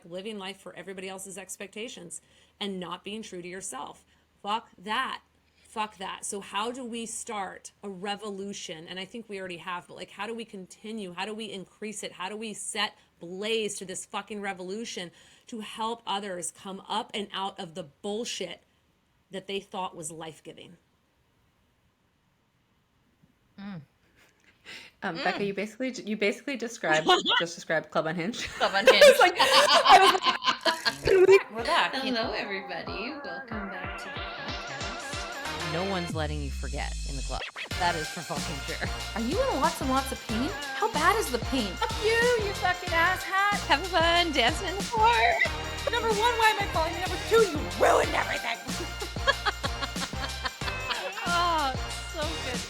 living life for everybody else's expectations and not being true to yourself. Fuck that. Fuck that. So how do we start a revolution? And I think we already have, but like, how do we continue? How do we increase it? How do we set blaze to this fucking revolution to help others come up and out of the bullshit that they thought was life-giving? Bekah, you basically described Club Unhinged. Club Unhinged. We're back. Hello, everybody. Welcome back to the podcast. No one's letting you forget in the club. That is for fucking sure. Are you in lots and lots of pain? How bad is the pain? Fuck you fucking asshat. Having fun dancing in the floor. Number one, why am I calling you? Number two, you ruined everything. Oh, so good.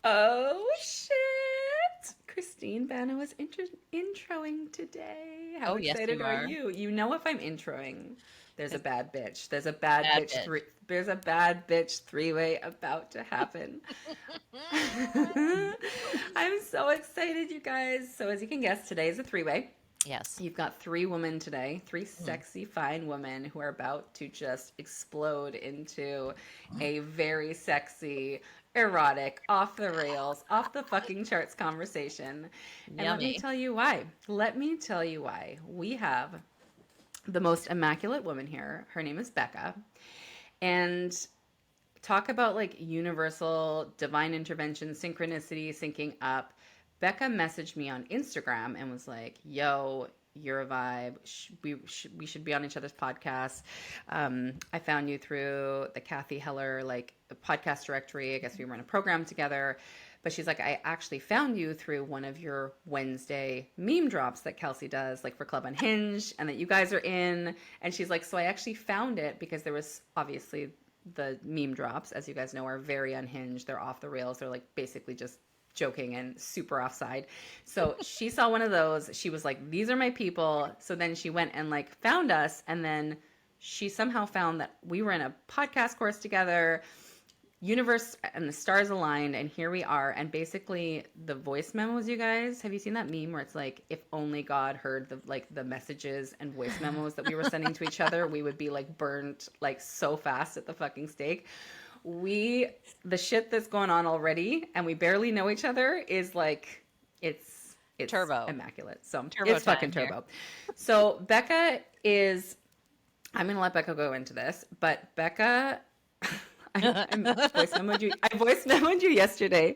Oh shit! Christine Bano is introing today. How excited are you? You know, if I'm introing, there's a bad bitch. There's a bad bitch. There's a bad bitch three-way about to happen. I'm so excited, you guys. So as you can guess, today is a three-way. Yes. You've got three women today, three sexy, fine women who are about to just explode into a very sexy, erotic, off the rails, off the fucking charts conversation. And let me tell you why. We have the most immaculate woman here. Her name is Bekah. And talk about like universal divine intervention, synchronicity, syncing up. Bekah messaged me on Instagram and was like, yo, you're a vibe. We should be on each other's podcasts. I found you through the Kathy Heller podcast directory. I guess we were in a program together. But she's like, I actually found you through one of your Wednesday meme drops that Kelsey does, like for Club Unhinged, and that you guys are in. And she's like, so I actually found it because there was obviously the meme drops, as you guys know, are very unhinged. They're off the rails. They're like basically just joking and super offside. So she saw one of those. She was like, these are my people. So then she went and like found us. And then she somehow found that we were in a podcast course together. Universe and the stars aligned, and here we are. And basically the voice memos, you guys, have you seen that meme where it's like, if only God heard the messages and voice memos that we were sending to each other, we would be like burnt like so fast at the fucking stake. The shit that's going on already, and we barely know each other, is like it's turbo, immaculate. So turbo, it's fucking turbo here. So Bekah is, I'm gonna let Bekah go into this, but Bekah, I voice memoed you yesterday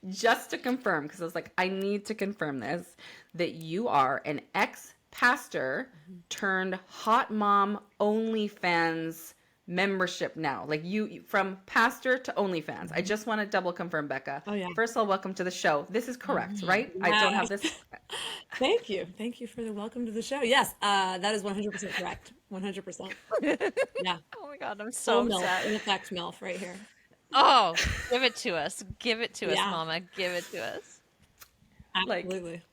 just to confirm, because I was like, I need to confirm this, that you are an ex-pastor turned hot mom OnlyFans membership now. Like you from pastor to OnlyFans. I just want to double confirm, Bekah. Oh, yeah. First of all, welcome to the show. This is correct, right? Yes. I don't have this. Thank you for the welcome to the show. Yes, that is 100% correct. 100%. Yeah. Oh my God, I'm so MILF, in effect, MILF right here. Oh, give it to us. Give it to us, Yeah. Mama. Give it to us. Absolutely.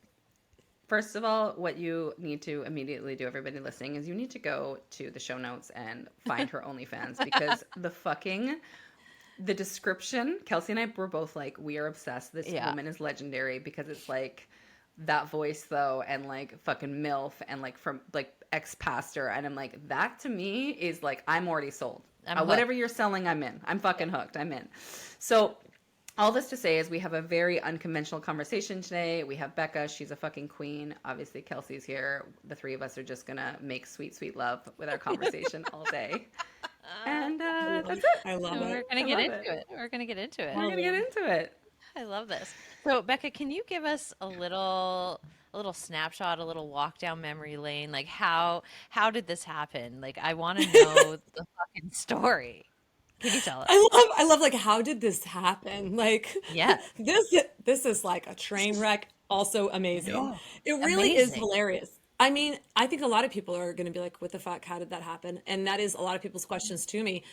First of all, what you need to immediately do, everybody listening, is you need to go to the show notes and find her OnlyFans, because the description, Kelsey and I were both like, we are obsessed. This woman is legendary, because it's like that voice though, and like fucking MILF, and like from like ex-pastor. And I'm like, that to me is like, I'm already sold. Whatever you're selling, I'm in. I'm fucking hooked. I'm in. So all this to say is we have a very unconventional conversation today. We have Bekah. She's a fucking queen. Obviously, Kelsey's here. The three of us are just going to make sweet, sweet love with our conversation all day. And that's it. I love it. We're going to get into it. We're going to get into it. We're going to get into it. I love this. So, Bekah, can you give us a little snapshot, a little walk down memory lane? Like, how did this happen? Like, I want to know the fucking story. Can you tell us? I love like, how did this happen? Like, yeah, this is like a train wreck. Also amazing. Yeah. It really is hilarious. I mean, I think a lot of people are going to be like, what the fuck? How did that happen? And that is a lot of people's questions to me.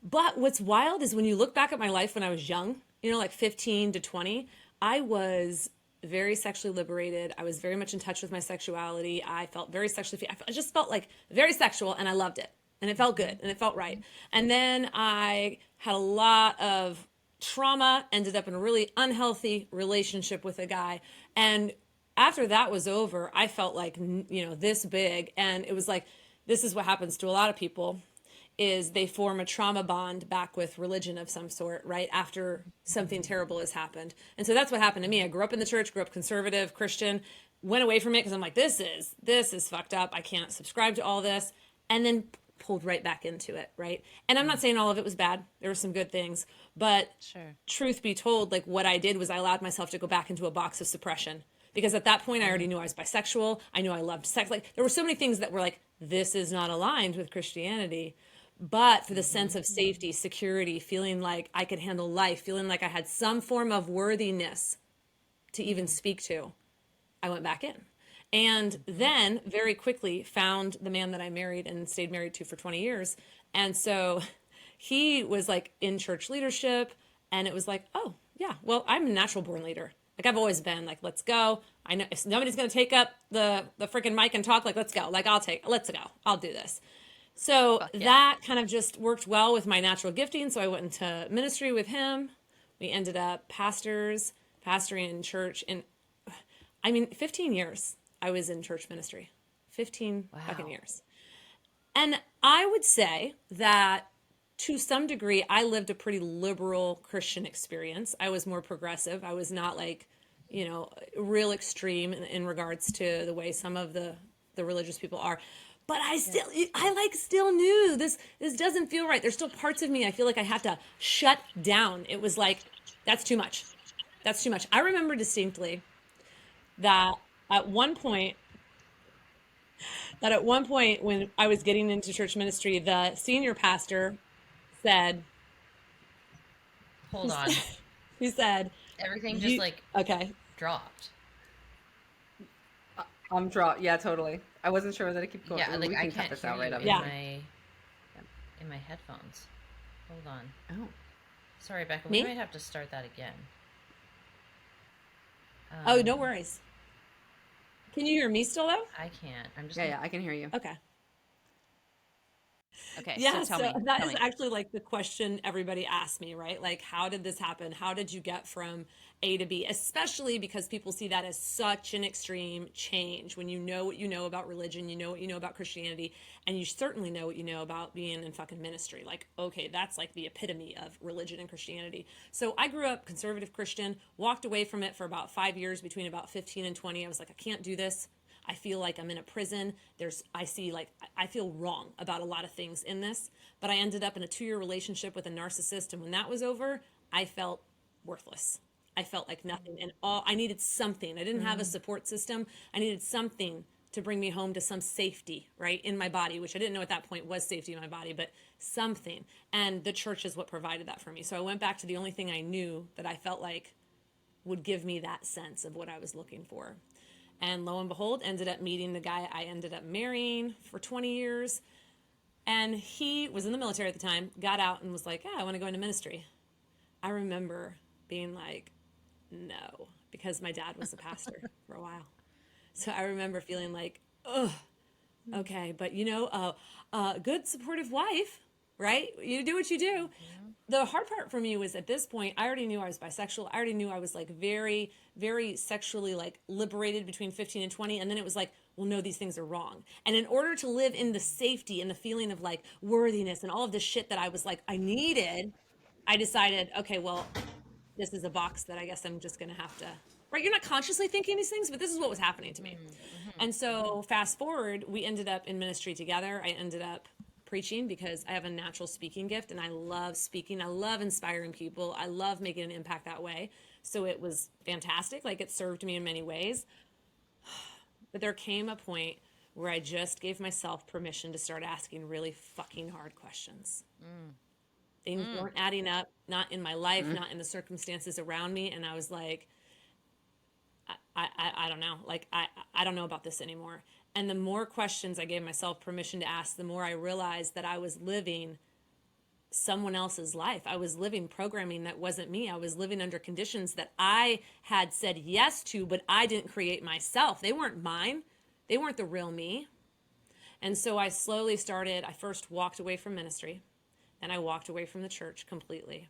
But what's wild is when you look back at my life when I was young, like 15 to 20, I was very sexually liberated. I was very much in touch with my sexuality. I felt very sexually, I just felt like very sexual, and I loved it. And it felt good and it felt right. And then I had a lot of trauma, ended up in a really unhealthy relationship with a guy. And after that was over, I felt like, this big. And it was like, this is what happens to a lot of people is they form a trauma bond back with religion of some sort, right? After something terrible has happened. And so that's what happened to me. I grew up in the church, grew up conservative, Christian, went away from it because I'm like, this is fucked up. I can't subscribe to all this. And then pulled right back into it, right? And I'm not saying all of it was bad. There were some good things. But truth be told, like what I did was I allowed myself to go back into a box of suppression. Because at that point, I already knew I was bisexual. I knew I loved sex. Like there were so many things that were like, this is not aligned with Christianity. But for the sense of safety, security, feeling like I could handle life, feeling like I had some form of worthiness to even speak to, I went back in. And then very quickly found the man that I married and stayed married to for 20 years. And so he was like in church leadership. And it was like, oh, yeah, well, I'm a natural born leader. Like I've always been like, let's go. I know if nobody's going to take up the freaking mic and talk, like, let's go. Like, let's go. I'll do this. So that kind of just worked well with my natural gifting. So I went into ministry with him. We ended up pastoring in church. And 15 years I was in church ministry. 15 fucking years. And I would say that to some degree, I lived a pretty liberal Christian experience. I was more progressive. I was not like, real extreme in regards to the way some of the religious people are. But I still knew this doesn't feel right. There's still parts of me I feel like I have to shut down. It was like, that's too much. That's too much. I remember distinctly that at one point when I was getting into church ministry, the senior pastor said, Hold on. He said, everything just dropped. I'm dropped. Yeah, totally. I wasn't sure that it kept going. Yeah, like we I can cut can't this hear out right you up. in my headphones. Hold on. Oh, Sorry, Bekah. Me? We might have to start that again. Oh, no worries. Can you hear me still though? I can't. I'm just. yeah, I can hear you. Okay. Okay, Yeah, so so tell me. that is actually like the question everybody asks me, right? Like, how did this happen? How did you get from A to B? Especially because people see that as such an extreme change when you know what you know about religion, you know what you know about Christianity, and you certainly know what you know about being in fucking ministry. Like, okay, that's like the epitome of religion and Christianity. So I grew up conservative Christian, walked away from it for about 5 years, between about 15 and 20. I was like, I can't do this. I feel like I'm in a prison. I feel wrong about a lot of things in this, but I ended up in a 2-year relationship with a narcissist. And when that was over, I felt worthless. I felt like nothing. And I needed something. I didn't have a support system. I needed something to bring me home to some safety, right, in my body, which I didn't know at that point was safety in my body, but something. And the church is what provided that for me. So I went back to the only thing I knew that I felt like would give me that sense of what I was looking for. And lo and behold, ended up meeting the guy I ended up marrying for 20 years. And he was in the military at the time, got out and was like, yeah, I want to go into ministry. I remember being like, no, because my dad was a pastor for a while. So I remember feeling like, ugh, okay, but a good supportive wife, right? You do what you do. Yeah. The hard part for me was at this point, I already knew I was bisexual. I already knew I was like very, very sexually like liberated between 15 and 20. And then it was like, well, no, these things are wrong. And in order to live in the safety and the feeling of like worthiness and all of this shit that I was like, I needed, I decided, okay, well, this is a box that I guess I'm just going to have to, right? You're not consciously thinking these things, but this is what was happening to me. Mm-hmm. And so fast forward, we ended up in ministry together. I ended up preaching because I have a natural speaking gift and I love speaking. I love inspiring people. I love making an impact that way. So it was fantastic. Like it served me in many ways. But there came a point where I just gave myself permission to start asking really fucking hard questions. Things weren't adding up, not in my life, not in the circumstances around me. And I was like, I don't know. Like, I don't know about this anymore. And the more questions I gave myself permission to ask, the more I realized that I was living someone else's life. I was living programming that wasn't me. I was living under conditions that I had said yes to, but I didn't create myself. They weren't mine. They weren't the real me. And so I slowly started, I first walked away from ministry, and I walked away from the church completely.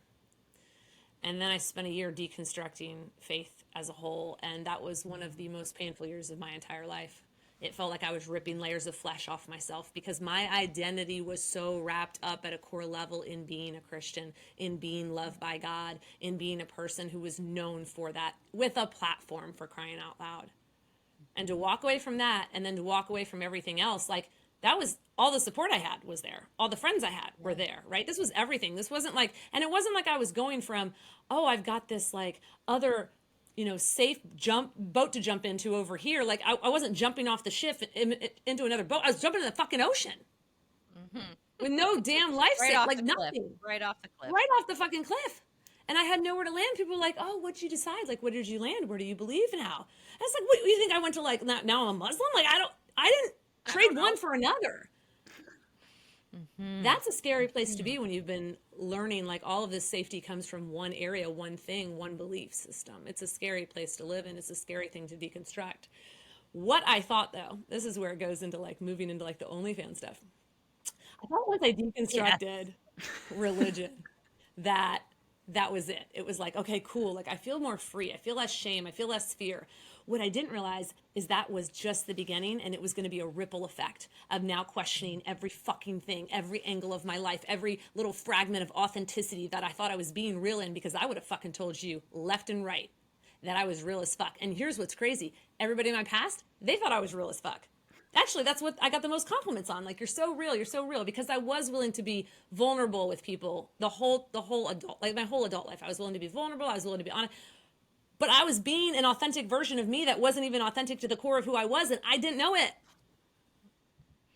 And then I spent a year deconstructing faith as a whole. And that was one of the most painful years of my entire life. It felt like I was ripping layers of flesh off myself because my identity was so wrapped up at a core level in being a Christian, in being loved by God, in being a person who was known for that, with a platform, for crying out loud. And to walk away from that, and then to walk away from everything else, like, that was all the support I had was there. All the friends I had were there, right? This was everything. This wasn't like, and it wasn't like I was going from, oh, I've got this like other, safe boat to jump into over here. Like I wasn't jumping off the ship into another boat. I was jumping in the fucking ocean with no damn life Right safe, off like the nothing. cliff. Right off the cliff. Right off the fucking cliff. And I had nowhere to land. People were like, oh, what'd you decide? Like, where did you land? Where do you believe now? And it's like, what, you think I went to like, now I'm a Muslim? Like, I didn't trade one for another. That's a scary place to be when you've been learning like all of this safety comes from one area, one thing, one belief system. It's a scary place to live in. It's a scary thing to deconstruct. What I thought though, this is where it goes into like moving into like the OnlyFans stuff. I thought once I deconstructed religion, that was it. It was like, okay, cool. Like I feel more free. I feel less shame. I feel less fear. What I didn't realize is that was just the beginning, and it was going to be a ripple effect of now questioning every fucking thing, every angle of my life, every little fragment of authenticity that I thought I was being real in, because I would have fucking told you left and right that I was real as fuck. And here's what's crazy. Everybody in my past, they thought I was real as fuck. Actually, that's what I got the most compliments on. Like, you're so real, because I was willing to be vulnerable with people the whole adult, like my whole adult life. I was willing to be vulnerable. I was willing to be honest. But I was being an authentic version of me that wasn't even authentic to the core of who I was, and I didn't know it.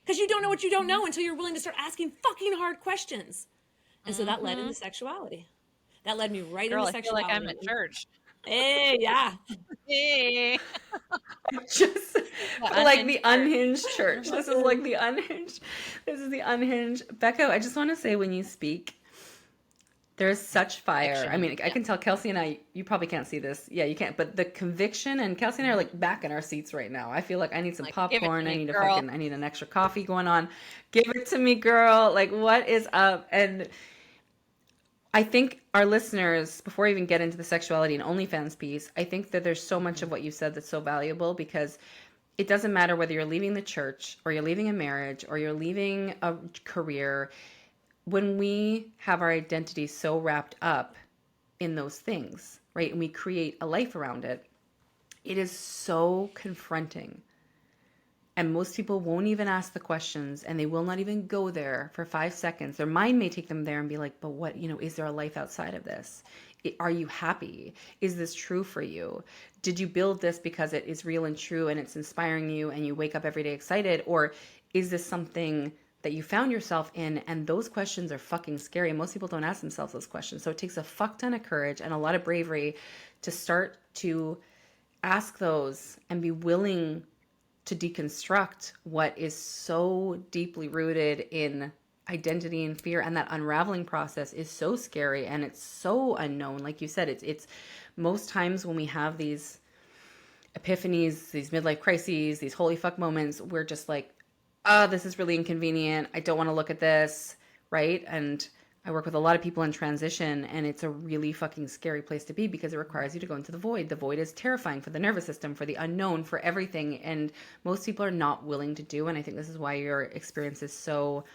Because you don't know what you don't know until you're willing to start asking fucking hard questions. And so that led into sexuality. That led me right into sexuality. I feel like I'm at church. Hey, yeah. Hey. Just like the unhinged church. This is like the unhinged. This is the unhinged. Bekah, I just want to say, when you speak, there's such fire. I mean, I can tell Kelsey and I, you probably can't see this. Yeah, you can't. But the conviction, and Kelsey and I are like back in our seats right now. I feel like I need some popcorn. I need I need an extra coffee going on. Give it to me, girl. Like, what is up? And I think our listeners, before we even get into the sexuality and OnlyFans piece, I think that there's so much of what you said that's so valuable, because it doesn't matter whether you're leaving the church or you're leaving a marriage or you're leaving a career. When we have our identity so wrapped up in those things, right, and we create a life around it, it is so confronting. And most people won't even ask the questions, and they will not even go there for 5 seconds. Their mind may take them there and be like, but what, is there a life outside of this? Are you happy? Is this true for you? Did you build this because it is real and true and it's inspiring you and you wake up every day excited? Or is this something that you found yourself in? And those questions are fucking scary. And most people don't ask themselves those questions. So it takes a fuck ton of courage and a lot of bravery to start to ask those and be willing to deconstruct what is so deeply rooted in identity and fear. And that unraveling process is so scary and it's so unknown. Like you said, it's most times when we have these epiphanies, these midlife crises, these holy fuck moments, we're just like, oh, this is really inconvenient. I don't want to look at this, right? And I work with a lot of people in transition, and it's a really fucking scary place to be because it requires you to go into the void. The void is terrifying for the nervous system, for the unknown, for everything. And most people are not willing to do. And I think this is why your experience is so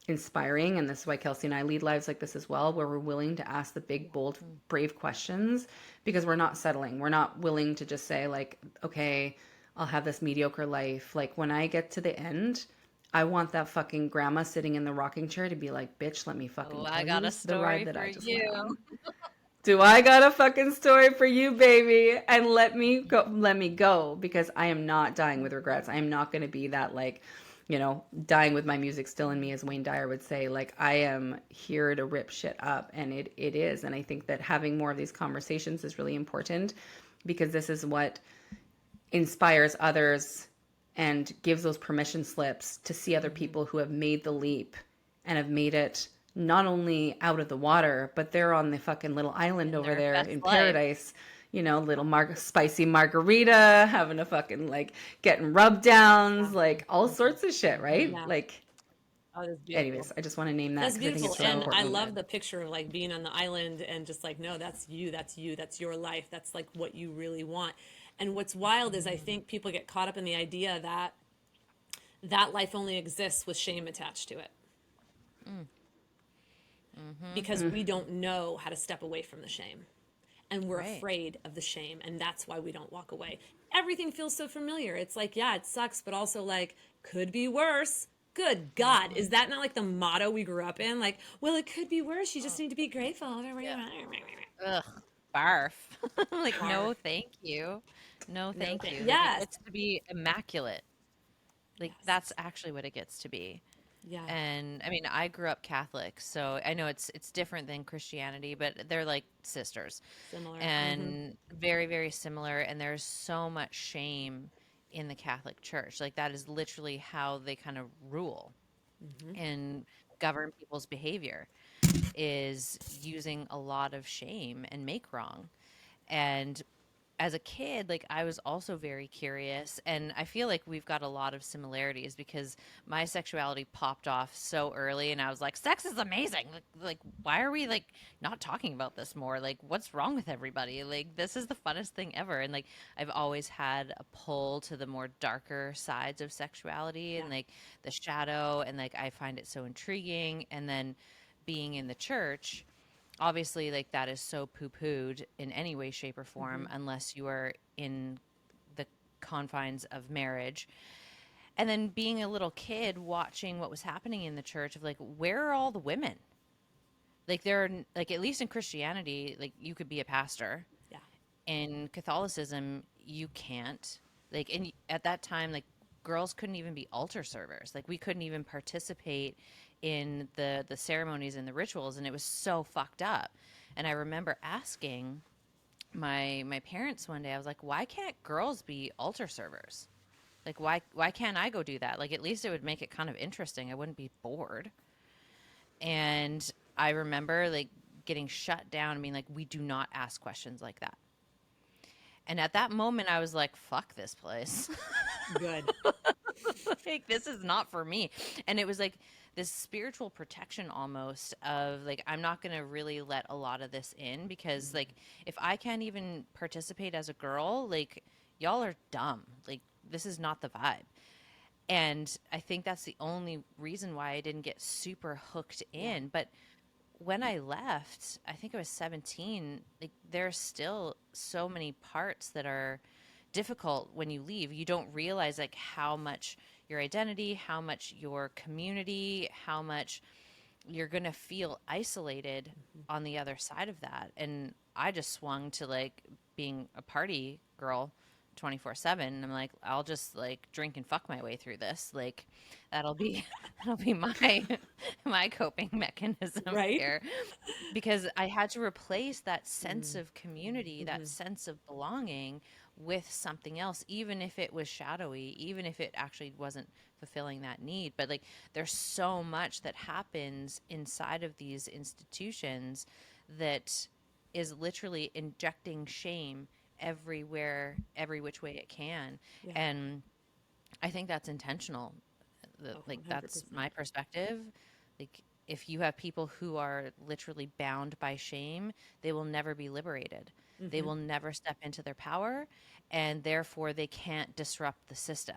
inspiring. And this is why Kelsey and I lead lives like this as well, where we're willing to ask the big, bold, brave questions, because we're not settling. We're not willing to just say like, okay, I'll have this mediocre life. Like when I get to the end, I want that fucking grandma sitting in the rocking chair to be like, bitch, let me fucking tell I got you a story the ride that for I just you. went on. Do I got a fucking story for you, baby? And let me go, because I am not dying with regrets. I am not going to be that, like, dying with my music still in me, as Wayne Dyer would say. Like, I am here to rip shit up, and it is. And I think that having more of these conversations is really important, because this is what inspires others and gives those permission slips to see other people who have made the leap and have made it not only out of the water, but they're on the fucking little island over there in paradise, little spicy margarita, having a fucking, like, getting rub downs, like all sorts of shit, right? Yeah. Like, Oh, that's beautiful. Anyways, I just want to name that That's because I think beautiful. it's so And I important. love the picture of like being on the island and just like, no, that's you, that's you, that's your life. That's like what you really want. And what's wild is I think people get caught up in the idea that that life only exists with shame attached to it because we don't know how to step away from the shame. And we're Right. afraid of the shame. And that's why we don't walk away. Everything feels so familiar. It's like, yeah, it sucks, but also like, could be worse. Good God. Is that not like the motto we grew up in? Like, well, it could be worse. You just need to be grateful. Ugh, barf. Like, Barf. no, thank you. No, No, thank you. Like, it yes. gets to be immaculate. Like, that's Yes. actually what it gets to be. Yeah. And I mean, I grew up Catholic, so I know it's different than Christianity, but they're like sisters Similar. and very, very similar. And there's so much shame in the Catholic Church. Like, that is literally how they kind of rule and govern people's behavior, is using a lot of shame and make wrong. And as a kid, like, I was also very curious, and I feel like we've got a lot of similarities because my sexuality popped off so early, and I was like, sex is amazing. Like, why are we like not talking about this more? Like, what's wrong with everybody? Like, this is the funnest thing ever. And like, I've always had a pull to the more darker sides of sexuality and like the shadow, and like, I find it so intriguing. And then being in the church, obviously, like, that is so poo-pooed in any way, shape, or form unless you are in the confines of marriage. And then being a little kid watching what was happening in the church, of like, where are all the women? Like, there are, like, at least in Christianity, like, you could be a pastor. Yeah. In Catholicism, you can't. Like, and at that time, like, girls couldn't even be altar servers. Like, we couldn't even participate in the ceremonies and the rituals, and it was so fucked up. And I remember asking my parents one day, I was like, why can't girls be altar servers? Like, why can't I go do that? Like, at least it would make it kind of interesting. I wouldn't be bored. And I remember like getting shut down and being like, we do not ask questions like that. And at that moment, I was like, fuck this place. Good. Like, this is not for me. And it was like this spiritual protection almost of like, I'm not going to really let a lot of this in because like, if I can't even participate as a girl, like, y'all are dumb. Like, this is not the vibe. And I think that's the only reason why I didn't get super hooked in. But when I left, I think I was 17, like, there's still so many parts that are difficult when you leave. You don't realize like how much your identity, how much your community, how much you're going to feel isolated on the other side of that. And I just swung to like being a party girl 24/7. I'm like, I'll just like drink and fuck my way through this. Like, that'll be that'll be my my coping mechanism Right? here, because I had to replace that sense of community, that sense of belonging with something else, even if it was shadowy, even if it actually wasn't fulfilling that need. But like, there's so much that happens inside of these institutions that is literally injecting shame everywhere, every which way it can. Yeah. And I think that's intentional. Oh, Like, that's 100%. my perspective. Like, if you have people who are literally bound by shame, they will never be liberated. They will never step into their power, and therefore they can't disrupt the system.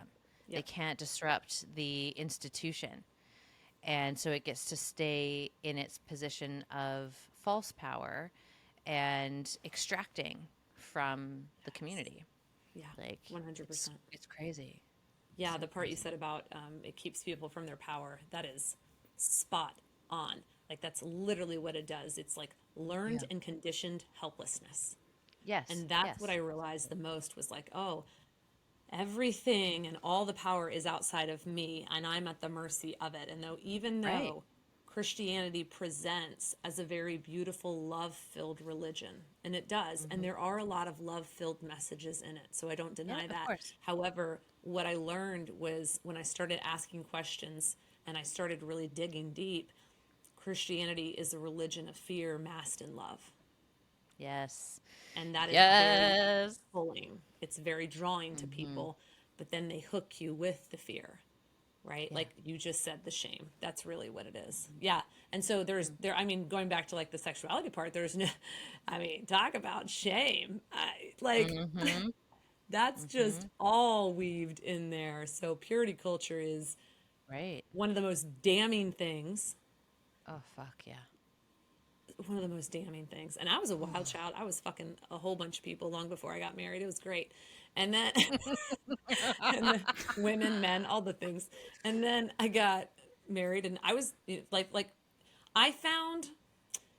They Yep. can't disrupt the institution. And so it gets to stay in its position of false power and extracting from the community. Yeah. Like, 100%. it's crazy. Yeah, the part you said about it keeps people from their power, that is spot on. Like, that's literally what it does. It's like learned and conditioned helplessness. Yes. And that's what Yes. I realized the most was like, oh, everything and all the power is outside of me, and I'm at the mercy of it. And even Right. though Christianity presents as a very beautiful, love filled religion, and it does, and there are a lot of love filled messages in it. So I don't deny Yeah, of that. course. However, what I learned was when I started asking questions and I started really digging deep, Christianity is a religion of fear masked in love. Yes. And that is very Yes. pulling. It's very drawing to people, but then they hook you with the fear. right? Yeah. Like you just said, the shame. That's really what it is. Yeah. And so I mean, going back to like the sexuality part, there's no, I mean, talk about shame. That's just all weaved in there. So purity culture is Right. one of the most damning things. Oh, fuck yeah. One of the most damning things. And I was a wild child. I was fucking a whole bunch of people long before I got married. It was great. And then, and the women, men, all the things. And then I got married, and I was like, I found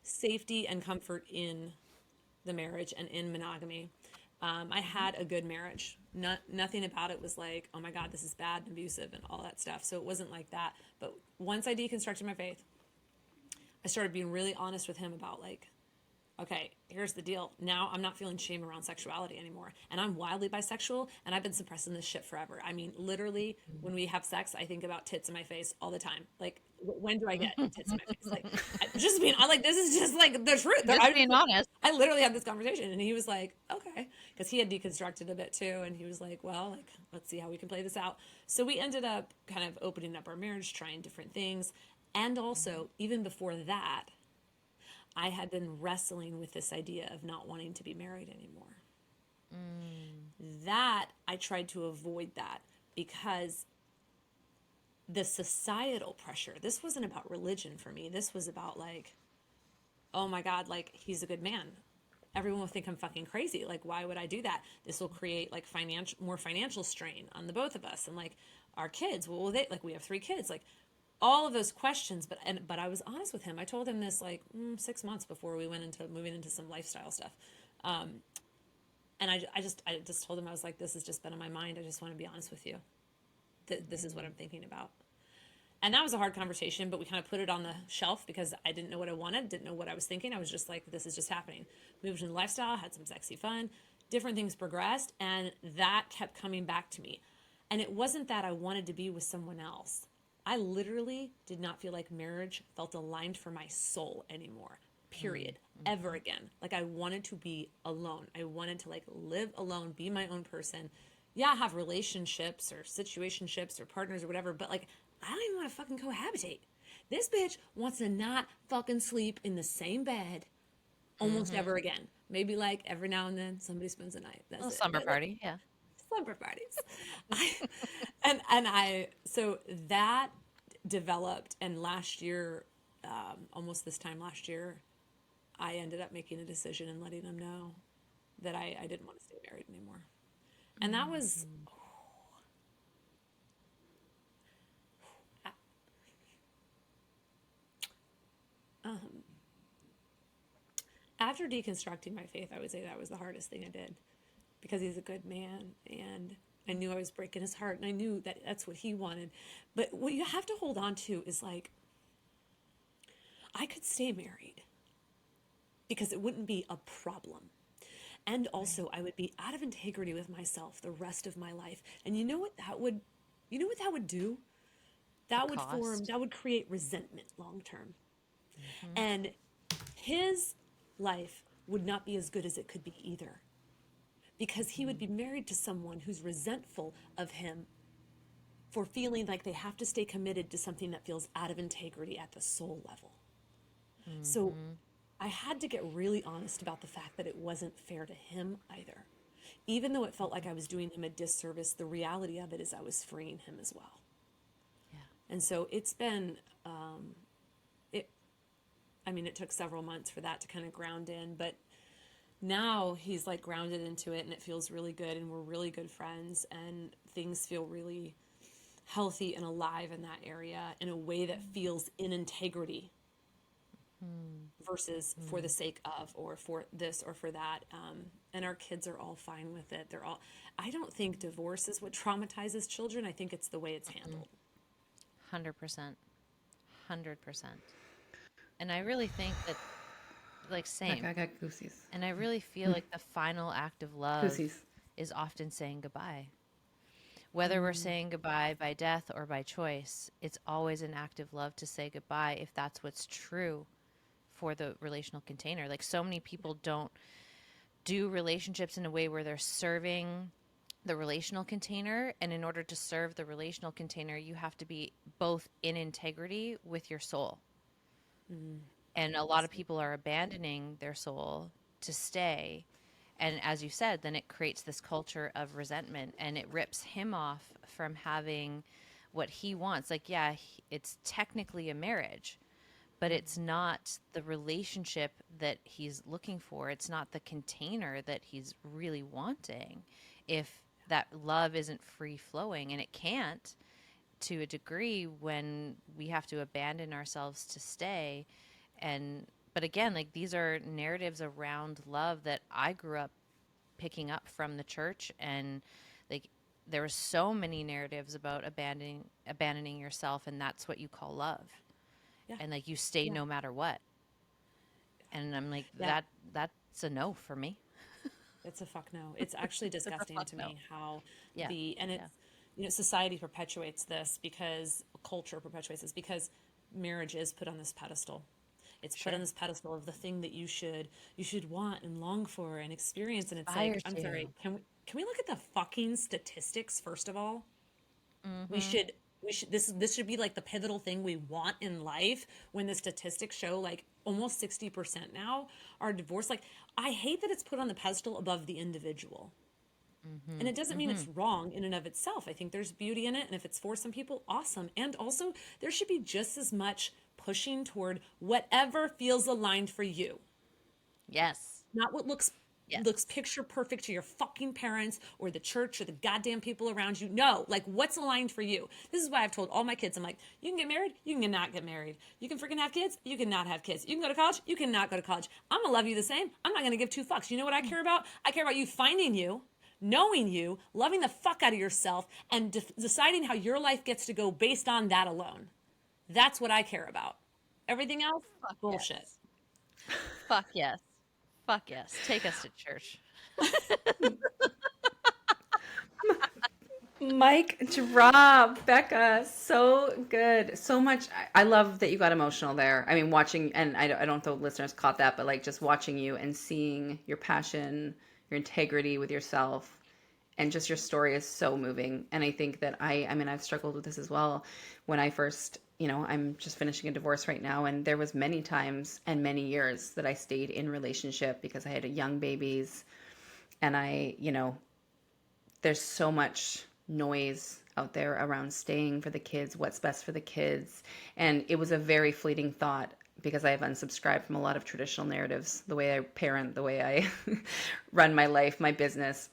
safety and comfort in the marriage and in monogamy. I had a good marriage. Nothing about it was like, oh my God, this is bad and abusive and all that stuff. So it wasn't like that. But once I deconstructed my faith, I started being really honest with him about like, okay, here's the deal. Now I'm not feeling shame around sexuality anymore. And I'm wildly bisexual, and I've been suppressing this shit forever. I mean, literally, when we have sex, I think about tits in my face all the time. Like, when do I get tits in my face? Like, just being, I like, this is just like the truth. Just being honest. I literally had this conversation, and he was like, okay. Because he had deconstructed a bit too. And he was like, well, like, let's see how we can play this out. So we ended up kind of opening up our marriage, trying different things. And also, even before that, I had been wrestling with this idea of not wanting to be married anymore. That I tried to avoid that because the societal pressure, this wasn't about religion for me. This was about like, oh my God, like he's a good man. Everyone will think I'm fucking crazy. Like, why would I do that? This will create like more financial strain on the both of us. And like our kids, well, will they, like we have 3 kids, like all of those questions, but I was honest with him. I told him this like 6 months before we went into moving into some lifestyle stuff. And I just told him, I was like, this has just been on my mind. I just want to be honest with you. This is what I'm thinking about. And that was a hard conversation, but we kind of put it on the shelf because I didn't know what I wanted, didn't know what I was thinking. I was just like, this is just happening. Moved into lifestyle, had some sexy fun, different things progressed, and that kept coming back to me. And it wasn't that I wanted to be with someone else. I literally did not feel like marriage felt aligned for my soul anymore, period, ever again. Like I wanted to be alone. I wanted to like live alone, be my own person. Yeah, have relationships or situationships or partners or whatever, but like I don't even want to fucking cohabitate. This bitch wants to not fucking sleep in the same bed almost ever again. Maybe like every now and then somebody spends a night. That's A it. slumber party, yeah. Slumber parties. So that developed, and last year, almost this time last year, I ended up making a decision and letting them know that I didn't want to stay married anymore. And that was after deconstructing my faith, I would say that was the hardest thing I did, because he's a good man, and I knew I was breaking his heart, and I knew that that's what he wanted. But what you have to hold on to is like, I could stay married because it wouldn't be a problem. And also I would be out of integrity with myself the rest of my life. And you know what that would do? That would create resentment long term. And his life would not be as good as it could be either, because he would be married to someone who's resentful of him for feeling like they have to stay committed to something that feels out of integrity at the soul level. So I had to get really honest about the fact that it wasn't fair to him either. Even though it felt like I was doing him a disservice, the reality of it is I was freeing him as well. Yeah. And so it's been, it took several months for that to kind of ground in, but now he's like grounded into it, and it feels really good, and we're really good friends, and things feel really healthy and alive in that area in a way that feels in integrity versus for the sake of, or for this or for that. And our kids are all fine with it. I don't think divorce is what traumatizes children. I think it's the way it's handled. 100%. 100%. And I really think that, like, same. I got goosies. And I really feel like the final act of love Goosies. is often saying goodbye. Whether we're saying goodbye by death or by choice, it's always an act of love to say goodbye if that's what's true for the relational container. Like, so many people don't do relationships in a way where they're serving the relational container, and in order to serve the relational container, you have to be both in integrity with your soul. And a lot of people are abandoning their soul to stay. And as you said, then it creates this culture of resentment, and it rips him off from having what he wants. Like, yeah, it's technically a marriage, but it's not the relationship that he's looking for. It's not the container that he's really wanting if that love isn't free flowing. And it can't, to a degree, when we have to abandon ourselves to stay. And but again, like, these are narratives around love that I grew up picking up from the church. And like, there were so many narratives about abandoning yourself, and that's what you call love. Yeah. And like, you stay no matter what. And I'm like, Yeah. that's a no for me. It's a fuck no. It's actually disgusting fuck to no. me how Yeah. it's society perpetuates this, because culture perpetuates this, because marriage is put on this pedestal. It's put on this pedestal of the thing that you should want and long for and experience. And it's like, Aspire I'm to. sorry, can we look at the fucking statistics first of all? This should be like the pivotal thing we want in life, when the statistics show like almost 60% now are divorced. Like, I hate that it's put on the pedestal above the individual. And it doesn't mean it's wrong in and of itself. I think there's beauty in it. And if it's for some people, awesome. And also, there should be just as much pushing toward whatever feels aligned for you. Yes. Not what looks picture perfect to your fucking parents or the church or the goddamn people around you. No, like, what's aligned for you. This is why I've told all my kids, I'm like, you can get married, you can not get married. You can freaking have kids, you can not have kids. You can go to college, you cannot go to college. I'm gonna love you the same. I'm not gonna give two fucks. You know what I care about? I care about you finding you, knowing you, loving the fuck out of yourself, and deciding how your life gets to go based on that alone. That's what I care about. Everything else, bullshit. Yes. Fuck yes. Fuck yes. Take us to church. Mic drop, Bekah. So good. So much. I love that you got emotional there. I mean, watching, and I don't know if the listeners caught that, but like, just watching you and seeing your passion, your integrity with yourself, and just your story is so moving. And I think that I mean, I've struggled with this as well. When I first, I'm just finishing a divorce right now, and there was many times and many years that I stayed in relationship because I had young babies, and there's so much noise out there around staying for the kids, what's best for the kids. And it was a very fleeting thought, because I have unsubscribed from a lot of traditional narratives, the way I parent, the way I run my life, my business.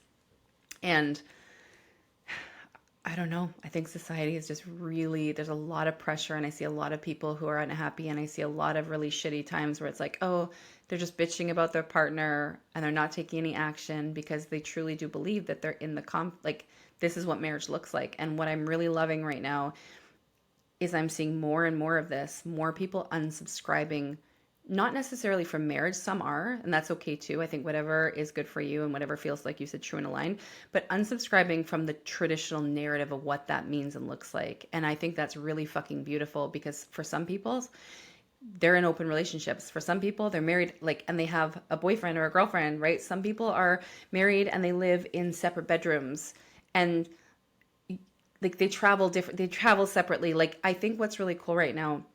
And I don't know. I think society is just really, there's a lot of pressure, and I see a lot of people who are unhappy, and I see a lot of really shitty times where it's like, oh, they're just bitching about their partner and they're not taking any action because they truly do believe that they're in the like, this is what marriage looks like. And what I'm really loving right now is I'm seeing more and more of this, more people unsubscribing, not necessarily from marriage. Some are, and that's okay too. I think whatever is good for you and whatever feels, like you said, true and aligned, but unsubscribing from the traditional narrative of what that means and looks like. And I think that's really fucking beautiful, because for some people, they're in open relationships. For some people, they're married, like, and they have a boyfriend or a girlfriend, right? Some people are married and they live in separate bedrooms, and like, they travel separately. Like, I think what's really cool right now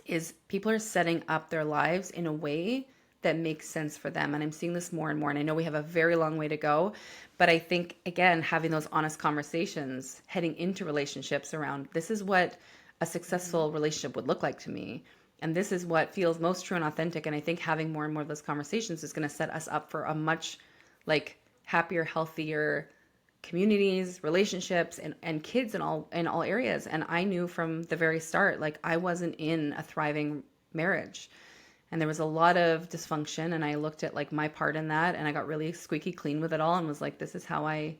is people are setting up their lives in a way that makes sense for them. And I'm seeing this more and more. And I know we have a very long way to go, but I think, again, having those honest conversations heading into relationships around, this is what a successful relationship would look like to me. And this is what feels most true and authentic. And I think having more and more of those conversations is going to set us up for a much like happier, healthier communities, relationships, and kids in all areas. And I knew from the very start, like, I wasn't in a thriving marriage, and there was a lot of dysfunction. And I looked at like my part in that, and I got really squeaky clean with it all, and was like, this is how I,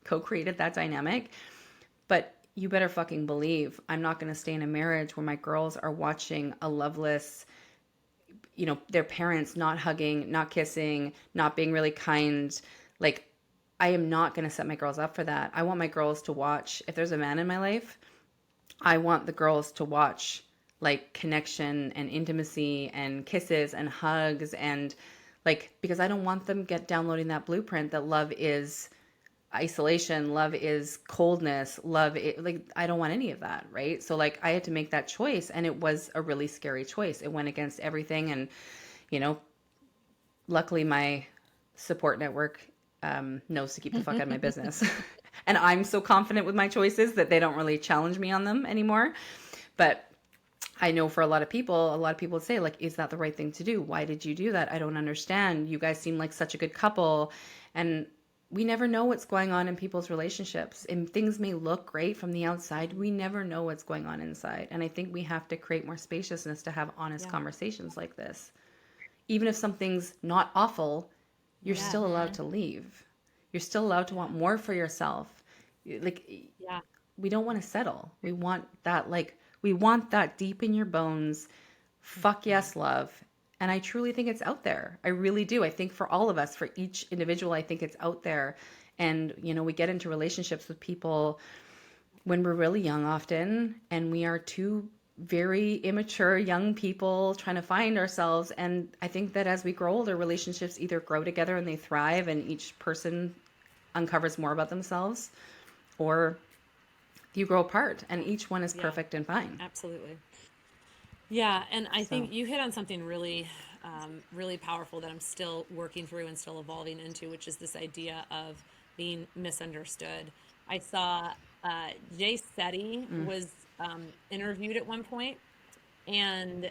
co-created that dynamic. But you better fucking believe I'm not going to stay in a marriage where my girls are watching a loveless, their parents not hugging, not kissing, not being really kind. Like, I am not going to set my girls up for that. I want my girls to watch, if there's a man in my life, I want the girls to watch like connection and intimacy and kisses and hugs, and like, because I don't want them downloading that blueprint that love is isolation, love is coldness, like I don't want any of that, right? So like I had to make that choice, and it was a really scary choice. It went against everything, and you know, luckily my support network knows to keep the fuck out of my business. And I'm so confident with my choices that they don't really challenge me on them anymore. But I know for a lot of people would say, like, is that the right thing to do? Why did you do that? I don't understand. You guys seem like such a good couple. And we never know what's going on in people's relationships. And things may look great from the outside. We never know what's going on inside. And I think we have to create more spaciousness to have honest conversations like this. Even if something's not awful, you're still allowed to leave. You're still allowed to want more for yourself. Like, we don't want to settle. We want that, like, we want that deep in your bones. Fuck yes, love. And I truly think it's out there. I really do. I think for all of us, for each individual, I think it's out there. And, you know, we get into relationships with people when we're really young often, and we are two very immature young people trying to find ourselves. And I think that as we grow older, relationships either grow together and they thrive and each person uncovers more about themselves, or you grow apart and each one is perfect and fine. Absolutely. Yeah. And I think you hit on something really, really powerful that I'm still working through and still evolving into, which is this idea of being misunderstood. I saw Jay Shetty was interviewed at one point, and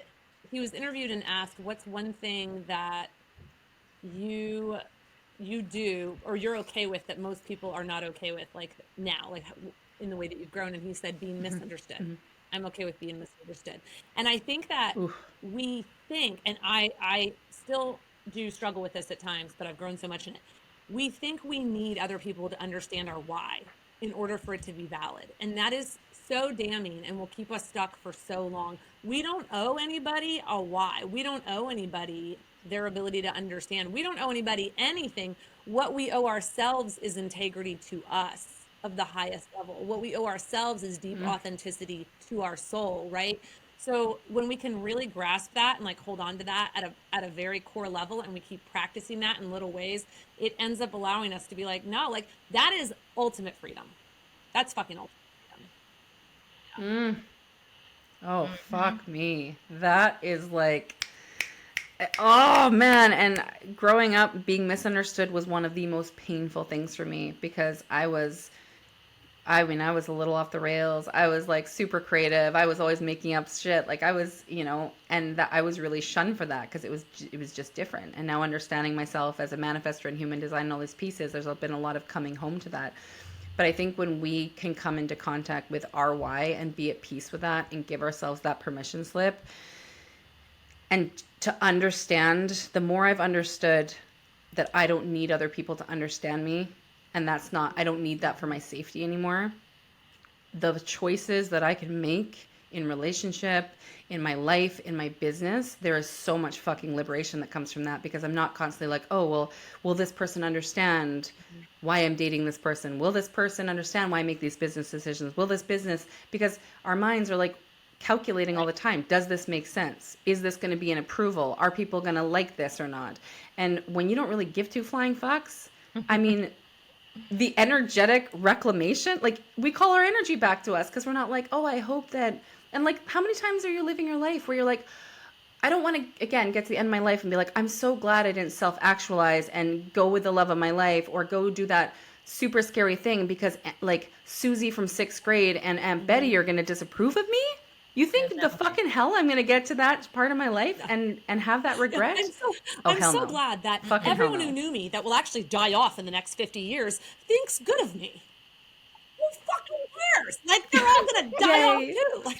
he was interviewed and asked, what's one thing that you do or you're okay with that most people are not okay with, like now, like in the way that you've grown? And he said, being misunderstood. I'm okay with being misunderstood. And I think that we think, and I still do struggle with this at times, but I've grown so much in it. We think we need other people to understand our why in order for it to be valid. And that is so damning and will keep us stuck for so long. We don't owe anybody a why. We don't owe anybody their ability to understand. We don't owe anybody anything. What we owe ourselves is integrity to us of the highest level. What we owe ourselves is deep authenticity to our soul, right? So when we can really grasp that and like hold on to that at a very core level, and we keep practicing that in little ways, it ends up allowing us to be like, no, like that is ultimate freedom. That's fucking ultimate freedom. Oh, fuck me. That is like, oh man. And growing up, being misunderstood was one of the most painful things for me, because I was a little off the rails. I was like super creative. I was always making up shit. Like I was, you know, and that I was really shunned for that because it was just different. And now understanding myself as a manifestor in human design and all these pieces, there's been a lot of coming home to that. But I think when we can come into contact with our why and be at peace with that and give ourselves that permission slip, and to understand, the more I've understood that I don't need other people to understand me, and I don't need that for my safety anymore. The choices that I can make in relationship, in my life, in my business, there is so much fucking liberation that comes from that, because I'm not constantly like, oh, well, will this person understand why I'm dating this person? Will this person understand why I make these business decisions? Will this business, because our minds are like calculating all the time. Does this make sense? Is this going to be an approval? Are people going to like this or not? And when you don't really give two flying fucks, I mean, the energetic reclamation, like we call our energy back to us, because we're not like, oh, I hope that. And like, how many times are you living your life where you're like, I don't want to, again, get to the end of my life and be like, I'm so glad I didn't self-actualize and go with the love of my life, or go do that super scary thing because like Susie from 6th grade and Aunt Betty are going to disapprove of me? You think the fucking hell I'm going to get to that part of my life and have that regret? I'm so glad that Fucking everyone who knew me that will actually die off in the next 50 years thinks good of me. Who fucking cares? Like, they're all going to die off too. Like,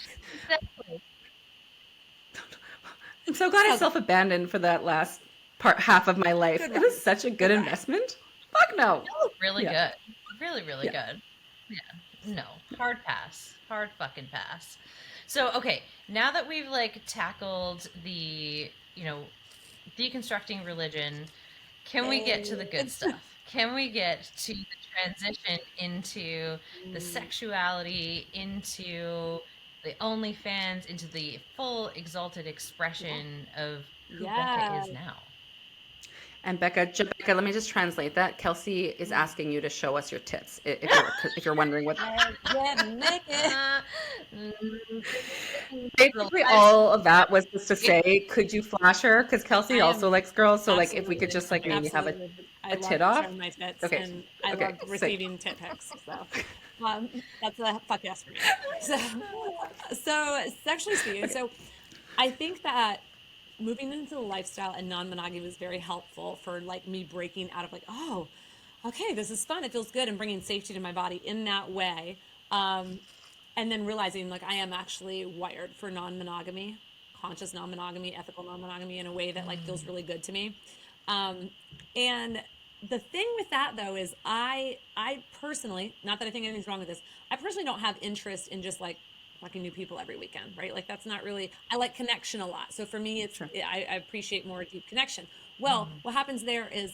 I'm so glad I self-abandoned for that last half of my life. It was such a good investment. Fuck no. Really good. Really, really good. Yeah. No. Hard pass. Hard fucking pass. So, okay, now that we've like tackled the, you know, deconstructing religion, can we get to the good stuff? Can we get to the transition into the sexuality, into the OnlyFans, into the full exalted expression of who Bekah is now? And Bekah, let me just translate that. Kelsey is asking you to show us your tits if you're wondering what. Get naked. Basically, all of that was just to say, could you flash her? Because Kelsey I also am likes girls, so like if we could absolutely, just like maybe have absolutely. I a love tit off. showing my tits, Okay, and I okay, love sick. receiving tit pics. So that's a fuck yes for me. So sexually speaking, so I think that moving into the lifestyle and non-monogamy was very helpful for like me breaking out of like, oh, okay, this is fun. It feels good, and bringing safety to my body in that way. Um, and then realizing like I am actually wired for non-monogamy, conscious non-monogamy, ethical non-monogamy in a way that like feels really good to me. Um, and the thing with that though is I personally, not that I think anything's wrong with this, I personally don't have interest in just like fucking new people every weekend, right? Like that's not really, I like connection a lot. So for me, it's, Sure. I appreciate more deep connection. Well, what happens there is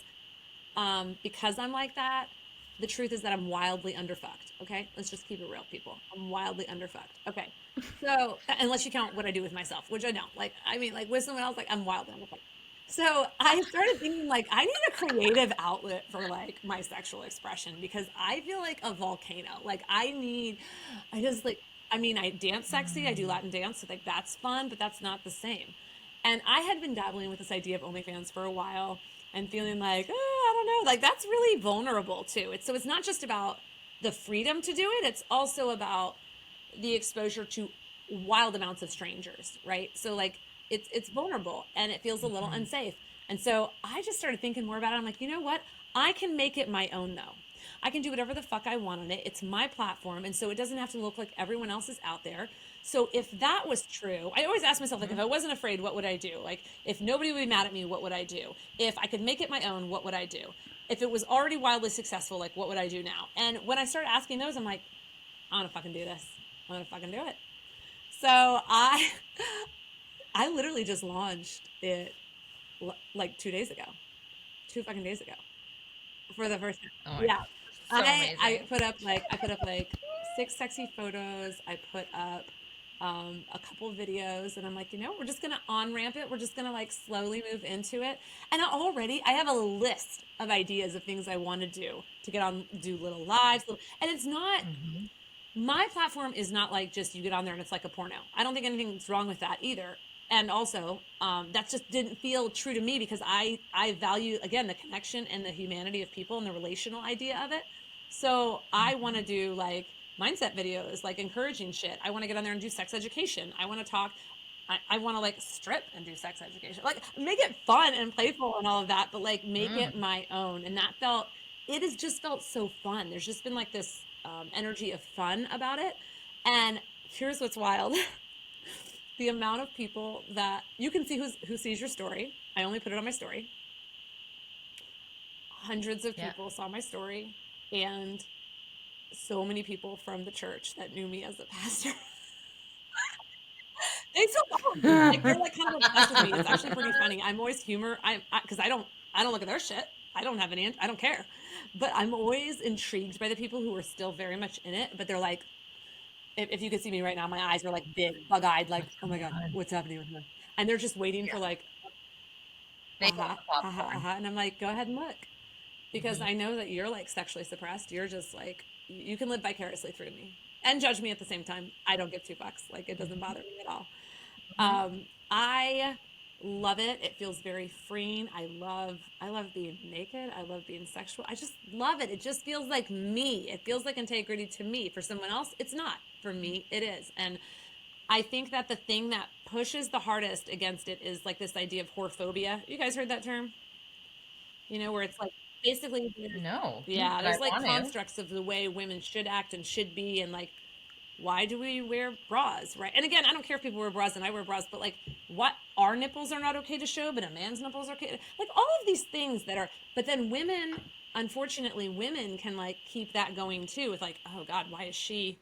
because I'm like that, the truth is that I'm wildly underfucked. Okay, let's just keep it real, people. I'm wildly underfucked. Okay, so unless you count what I do with myself, which I don't. Like, I mean, like with someone else, like I'm wildly underfucked. So I started thinking like I need a creative outlet for like my sexual expression because I feel like a volcano. Like I just like, I mean, I dance sexy. I do Latin dance, so like that's fun, but that's not the same. And I had been dabbling with this idea of OnlyFans for a while and feeling like, oh, I don't know, like that's really vulnerable too. It's not just about the freedom to do it, it's also about the exposure to wild amounts of strangers, right? So like it's vulnerable and it feels a little unsafe. And so I just started thinking more about it. I'm like, you know what? I can make it my own though. I can do whatever the fuck I want on it. It's my platform. And so it doesn't have to look like everyone else is out there. So if that was true, I always ask myself, like, if I wasn't afraid, what would I do? Like, if nobody would be mad at me, what would I do? If I could make it my own, what would I do? If it was already wildly successful, like, what would I do now? And when I started asking those, I'm like, I'm gonna fucking do this. I'm gonna fucking do it. So I literally just launched it like 2 days ago, 2 fucking days ago, for the first time. Oh my Yeah, God. So amazing. I put up like 6 sexy photos. I put up a couple of videos, and I'm like, we're just gonna on ramp it. We're just gonna like slowly move into it. And I have a list of ideas of things I want to do to get on, do little lives, and it's not. My platform is not like just you get on there and it's like a porno. I don't think anything's wrong with that either. And also, that just didn't feel true to me because I value, again, the connection and the humanity of people and the relational idea of it. So I want to do like mindset videos, like encouraging shit. I want to get on there and do sex education. I want to talk. I want to like strip and do sex education, like make it fun and playful and all of that, but like make it my own. And it has just felt so fun. There's just been like this energy of fun about it. And here's what's wild. The amount of people that you can see who sees your story. I only put it on my story. Hundreds of people saw my story, and so many people from the church that knew me as a pastor. They still follow me. Like they're like kind of obsessed with me. It's actually pretty funny. I'm always because I don't look at their shit. I don't care. But I'm always intrigued by the people who are still very much in it. But they're like, if you could see me right now, my eyes are like big, bug-eyed, like, oh my God, what's happening with her? And they're just waiting for like, and I'm like, go ahead and look. Because I know that you're like sexually suppressed. You're just like, you can live vicariously through me and judge me at the same time. I don't give 2 fucks. Like it doesn't bother me at all. I love it. It feels very freeing. I love being naked. I love being sexual. I just love it. It just feels like me. It feels like integrity to me. For someone else, it's not. For me, it is. And I think that the thing that pushes the hardest against it is like this idea of whorephobia. You guys heard that term? Where it's like basically No. yeah, But there's I like want to. constructs of the way women should act and should be, and like why do we wear bras, right? And again, I don't care if people wear bras and I wear bras, but like what, our nipples are not okay to show, but a man's nipples are okay, like all of these things that are, but then women, unfortunately, women can like keep that going too with like, oh God, why does she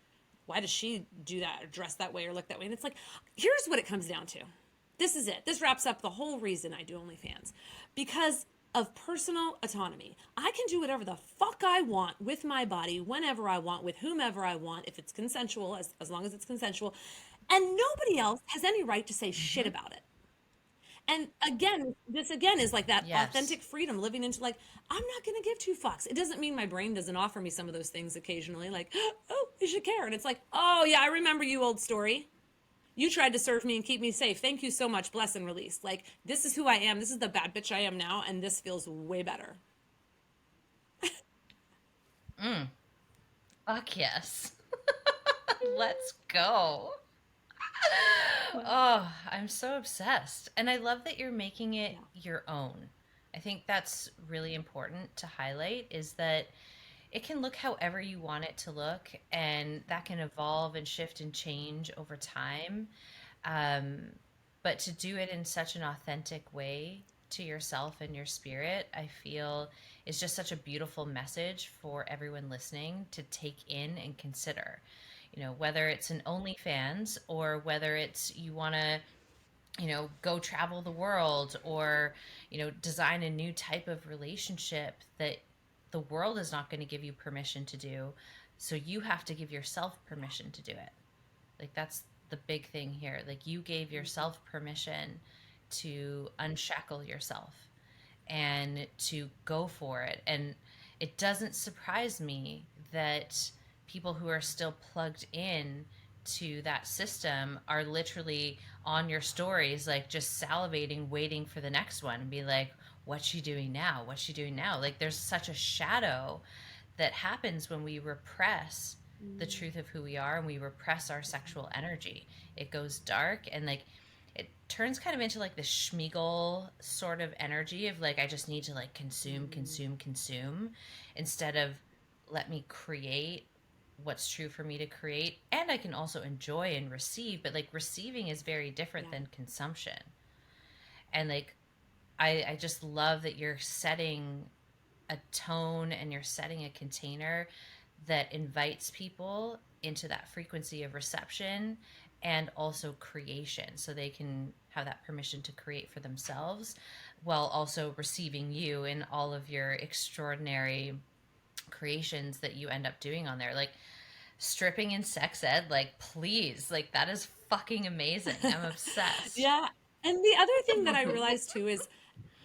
do that or dress that way or look that way? And it's like, here's what it comes down to. This is it. This wraps up the whole reason I do OnlyFans. Because of personal autonomy. I can do whatever the fuck I want with my body, whenever I want, with whomever I want, if it's consensual, as long as it's consensual. And nobody else has any right to say shit about it. And again, this again is like that Yes. authentic freedom, living into like, I'm not going to give two fucks. It doesn't mean my brain doesn't offer me some of those things occasionally, like, oh, you should care. And it's like, oh yeah, I remember you, old story. You tried to serve me and keep me safe. Thank you so much. Bless and release. Like, this is who I am. This is the bad bitch I am now. And this feels way better. Fuck yes. Let's go. Oh, I'm so obsessed. And I love that you're making it your own. I think that's really important to highlight, is that it can look however you want it to look, and that can evolve and shift and change over time. Um, but to do it in such an authentic way to yourself and your spirit, I feel is just such a beautiful message for everyone listening to take in and consider. You know, whether it's an OnlyFans or whether it's you want to, you know, go travel the world, or, you know, design a new type of relationship that the world is not going to give you permission to do. So you have to give yourself permission to do it. Like, that's the big thing here. Like, you gave yourself permission to unshackle yourself and to go for it. And it doesn't surprise me that people who are still plugged in to that system are literally on your stories, like just salivating, waiting for the next one, and be like, what's she doing now? What's she doing now? Like, there's such a shadow that happens when we repress the truth of who we are and we repress our sexual energy. It goes dark, and like it turns kind of into like the Schmeagol sort of energy of like, I just need to like consume, instead of let me create what's true for me to create. And I can also enjoy and receive, but like receiving is very different than consumption. And like, I just love that you're setting a tone and you're setting a container that invites people into that frequency of reception and also creation, so they can have that permission to create for themselves while also receiving you in all of your extraordinary creations that you end up doing on there. Like, stripping in sex ed, like, please, like, that is fucking amazing. I'm obsessed. Yeah. And the other thing that I realized too is,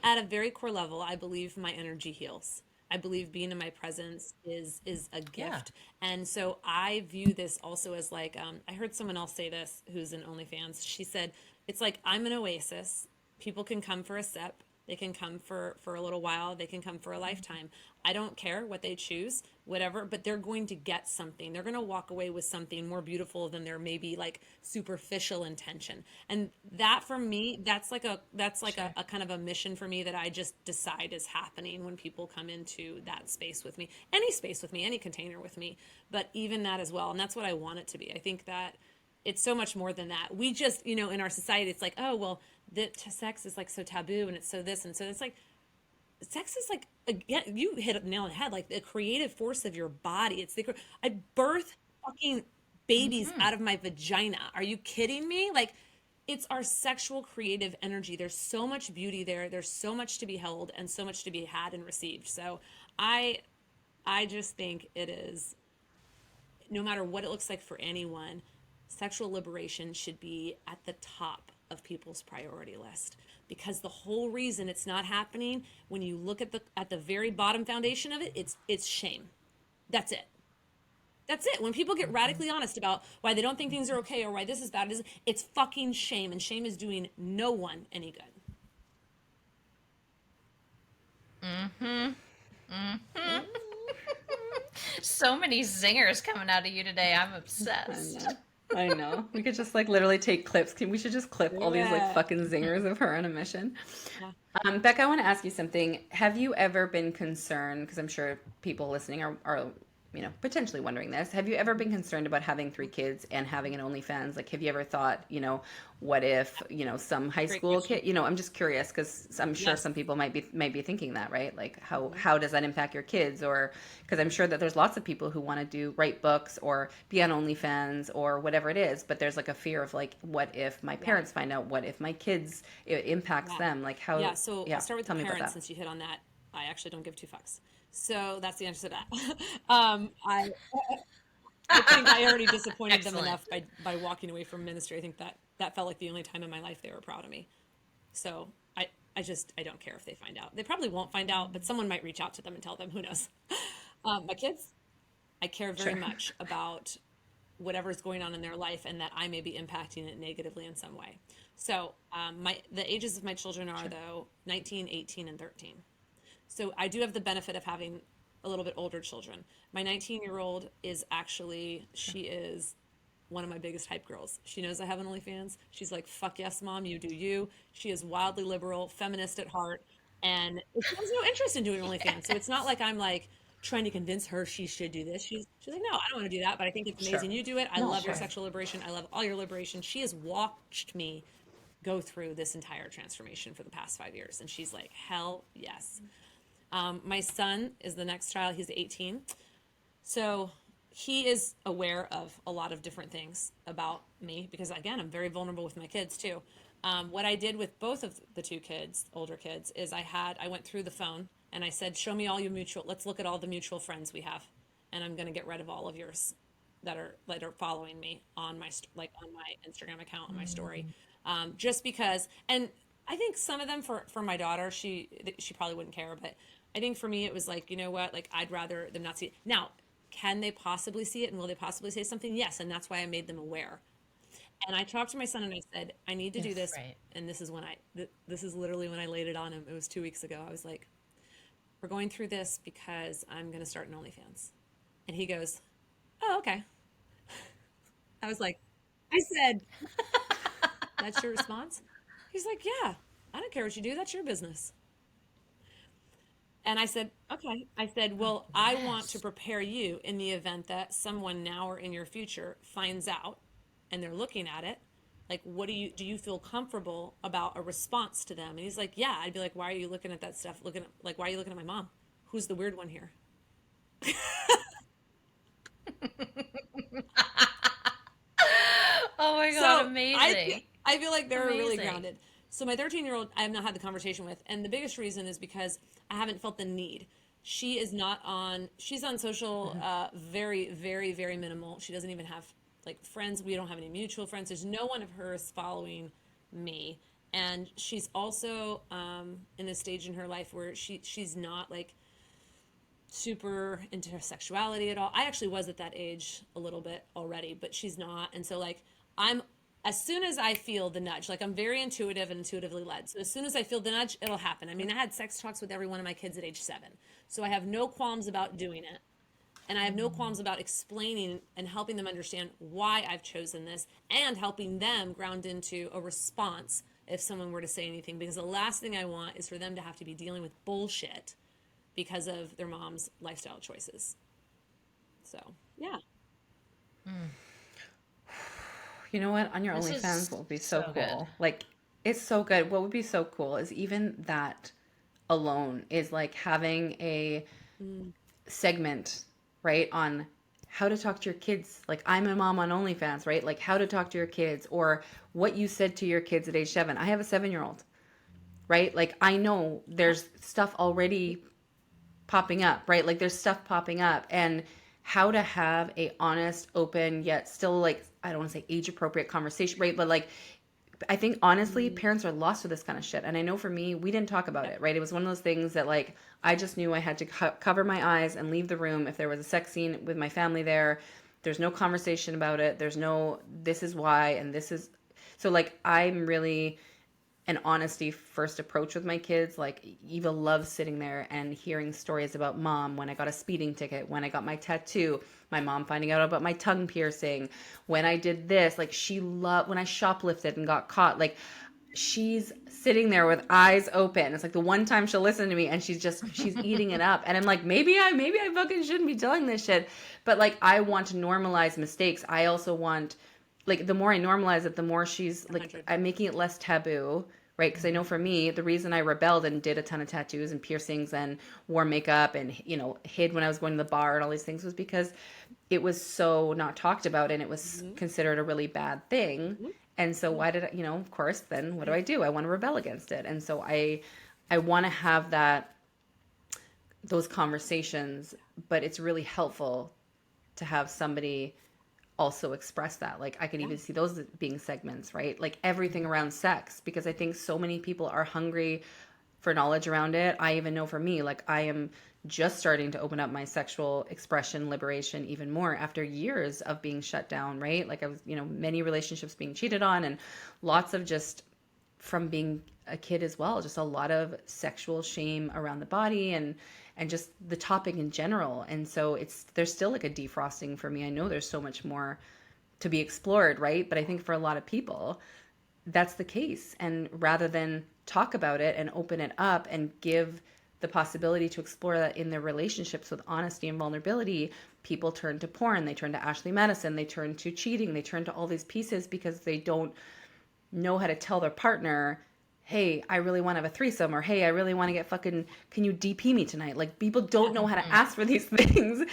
at a very core level, I believe my energy heals. I believe being in my presence is a gift. And so I view this also as like, I heard someone else say this who's in OnlyFans. She said, it's like, I'm an oasis. People can come for a sip. They can come for a little while. They can come for a lifetime. I don't care what they choose, whatever, but they're going to get something. They're going to walk away with something more beautiful than their maybe like superficial intention. And that for me, that's like a kind of a mission for me that I just decide is happening when people come into that space with me, any container with me, but even that as well. And that's what I want it to be. I think that it's so much more than that. We just, you know, in our society, it's like, oh, well, sex is like so taboo and it's so this. And so it's like, sex is like, again, you hit a nail on the head, like the creative force of your body. It's I birth fucking babies out of my vagina. Are you kidding me? Like, it's our sexual creative energy. There's so much beauty there. There's so much to be held and so much to be had and received. So I just think it is, no matter what it looks like for anyone, sexual liberation should be at the top of people's priority list, because the whole reason it's not happening, when you look at the very bottom foundation of it, it's shame. That's it. When people get radically honest about why they don't think things are okay or why this is bad, it's fucking shame, and shame is doing no one any good. So many zingers coming out of you today. I'm obsessed. I know. We could just like literally take clips. We should just clip all these like fucking zingers of her on a mission. Yeah. Bekah, I want to ask you something. Have you ever been concerned, because I'm sure people listening are you know, potentially wondering this. Have you ever been concerned about having 3 kids and having an OnlyFans? Like, have you ever thought, you know, what if, you know, some high school kid, you know, I'm just curious, because I'm sure some people might be thinking that, right? Like, how does that impact your kids? Or, because I'm sure that there's lots of people who want to write books or be on OnlyFans or whatever it is, but there's like a fear of like, what if my parents find out? What if my kids, it impacts them? Like, how? Yeah, so I'll start with the parents, since you hit on that. I actually don't give 2 fucks. So that's the answer to that. I think I already disappointed them enough by walking away from ministry. I think that felt like the only time in my life they were proud of me. So I don't care if they find out. They probably won't find out, but someone might reach out to them and tell them. Who knows? My kids, I care very much about whatever's going on in their life and that I may be impacting it negatively in some way. So the ages of my children are though 19, 18, and 13. So I do have the benefit of having a little bit older children. My 19-year-old is actually, she is one of my biggest hype girls. She knows I have an OnlyFans. She's like, fuck yes, mom, you do you. She is wildly liberal, feminist at heart, and she has no interest in doing OnlyFans. So it's not like I'm like trying to convince her she should do this. She's like, no, I don't want to do that, but I think it's amazing you do it. I love your sexual liberation. I love all your liberation. She has watched me go through this entire transformation for the past 5 years, and she's like, hell yes. My son is the next child. He's 18. So he is aware of a lot of different things about me because, again, I'm very vulnerable with my kids too. What I did with both of the two kids, older kids, is I went through the phone and I said, show me all your let's look at all the mutual friends we have. And I'm going to get rid of all of yours that are following me on my Instagram account, on my story. Just because, and I think some of them for my daughter, she probably wouldn't care, but I think for me, it was like, you know what, like I'd rather them not see it. Now, can they possibly see it and will they possibly say something? Yes. And that's why I made them aware. And I talked to my son and I said, I need to do this. Right. And this is this is literally when I laid it on him. It was 2 weeks ago. I was like, we're going through this because I'm going to start an OnlyFans. And he goes, oh, okay. I was like, I said, that's your response? He's like, yeah, I don't care what you do. That's your business. And I said, okay. I said, well, I want to prepare you in the event that someone now or in your future finds out and they're looking at it. Like, do you feel comfortable about a response to them? And he's like, yeah. I'd be like, why are you looking at that stuff? Why are you looking at my mom? Who's the weird one here? Oh my God, amazing. I feel like they're really grounded. So my 13-year-old, I have not had the conversation with. And the biggest reason is because I haven't felt the need. She is not on, she's on social, very, very, very minimal. She doesn't even have like friends. We don't have any mutual friends. There's no one of hers following me. And she's also in a stage in her life where she's not like super into her sexuality at all. I actually was at that age a little bit already, but she's not. And so like as soon as I feel the nudge, like I'm very intuitive and intuitively led. So as soon as I feel the nudge, it'll happen. I mean, I had sex talks with every one of my kids at age 7. So I have no qualms about doing it. And I have no qualms about explaining and helping them understand why I've chosen this and helping them ground into a response if someone were to say anything. Because the last thing I want is for them to have to be dealing with bullshit because of their mom's lifestyle choices. So, yeah. You know what? On your OnlyFans will be so cool. Good. Like, it's so good. What would be so cool is even that alone is like having a segment, right, on how to talk to your kids. Like, I'm a mom on OnlyFans, right? Like, how to talk to your kids or what you said to your kids at age 7. I have a 7-year-old, right? Like, I know there's stuff already popping up, right? Like, there's stuff popping up, and how to have a honest, open, yet still like, I don't want to say age appropriate conversation, right? But like, I think honestly, parents are lost with this kind of shit. And I know for me, we didn't talk about it, right? It was one of those things that like, I just knew I had to cover my eyes and leave the room. If there was a sex scene with my family there, there's no conversation about it. There's no, this is why, and this is, so like, I'm really an honesty first approach with my kids. Like Eva loves sitting there and hearing stories about mom, when I got a speeding ticket, when I got my tattoo, my mom finding out about my tongue piercing, when I did this, like she loved when I shoplifted and got caught. Like she's sitting there with eyes open. It's like the one time she'll listen to me and she's eating it up. And I'm like, maybe I fucking shouldn't be telling this shit. But like, I want to normalize mistakes. I also want, like, the more I normalize it, the more she's like, 100. I'm making it less taboo. Right? Because I know for me, the reason I rebelled and did a ton of tattoos and piercings and wore makeup and, you know, hid when I was going to the bar and all these things was because it was so not talked about and it was considered a really bad thing. And so why did I, you know, of course, then what do? I want to rebel against it. And so I want to have those conversations, but it's really helpful to have somebody also express that. Like I could even see those being segments, right? Like everything around sex, because I think so many people are hungry for knowledge around it. I even know for me, like I am just starting to open up my sexual expression liberation even more after years of being shut down, right? Like I was, many relationships being cheated on, and lots of just from being a kid as well, just a lot of sexual shame around the body and just the topic in general. And so there's still like a defrosting for me. I know there's so much more to be explored, right? But I think for a lot of people, that's the case. And rather than talk about it and open it up and give the possibility to explore that in their relationships with honesty and vulnerability, people turn to porn, they turn to Ashley Madison, they turn to cheating, they turn to all these pieces because they don't know how to tell their partner, hey, I really want to have a threesome, or hey, I really want to get fucking, can you DP me tonight? Like people don't know how to ask for these things.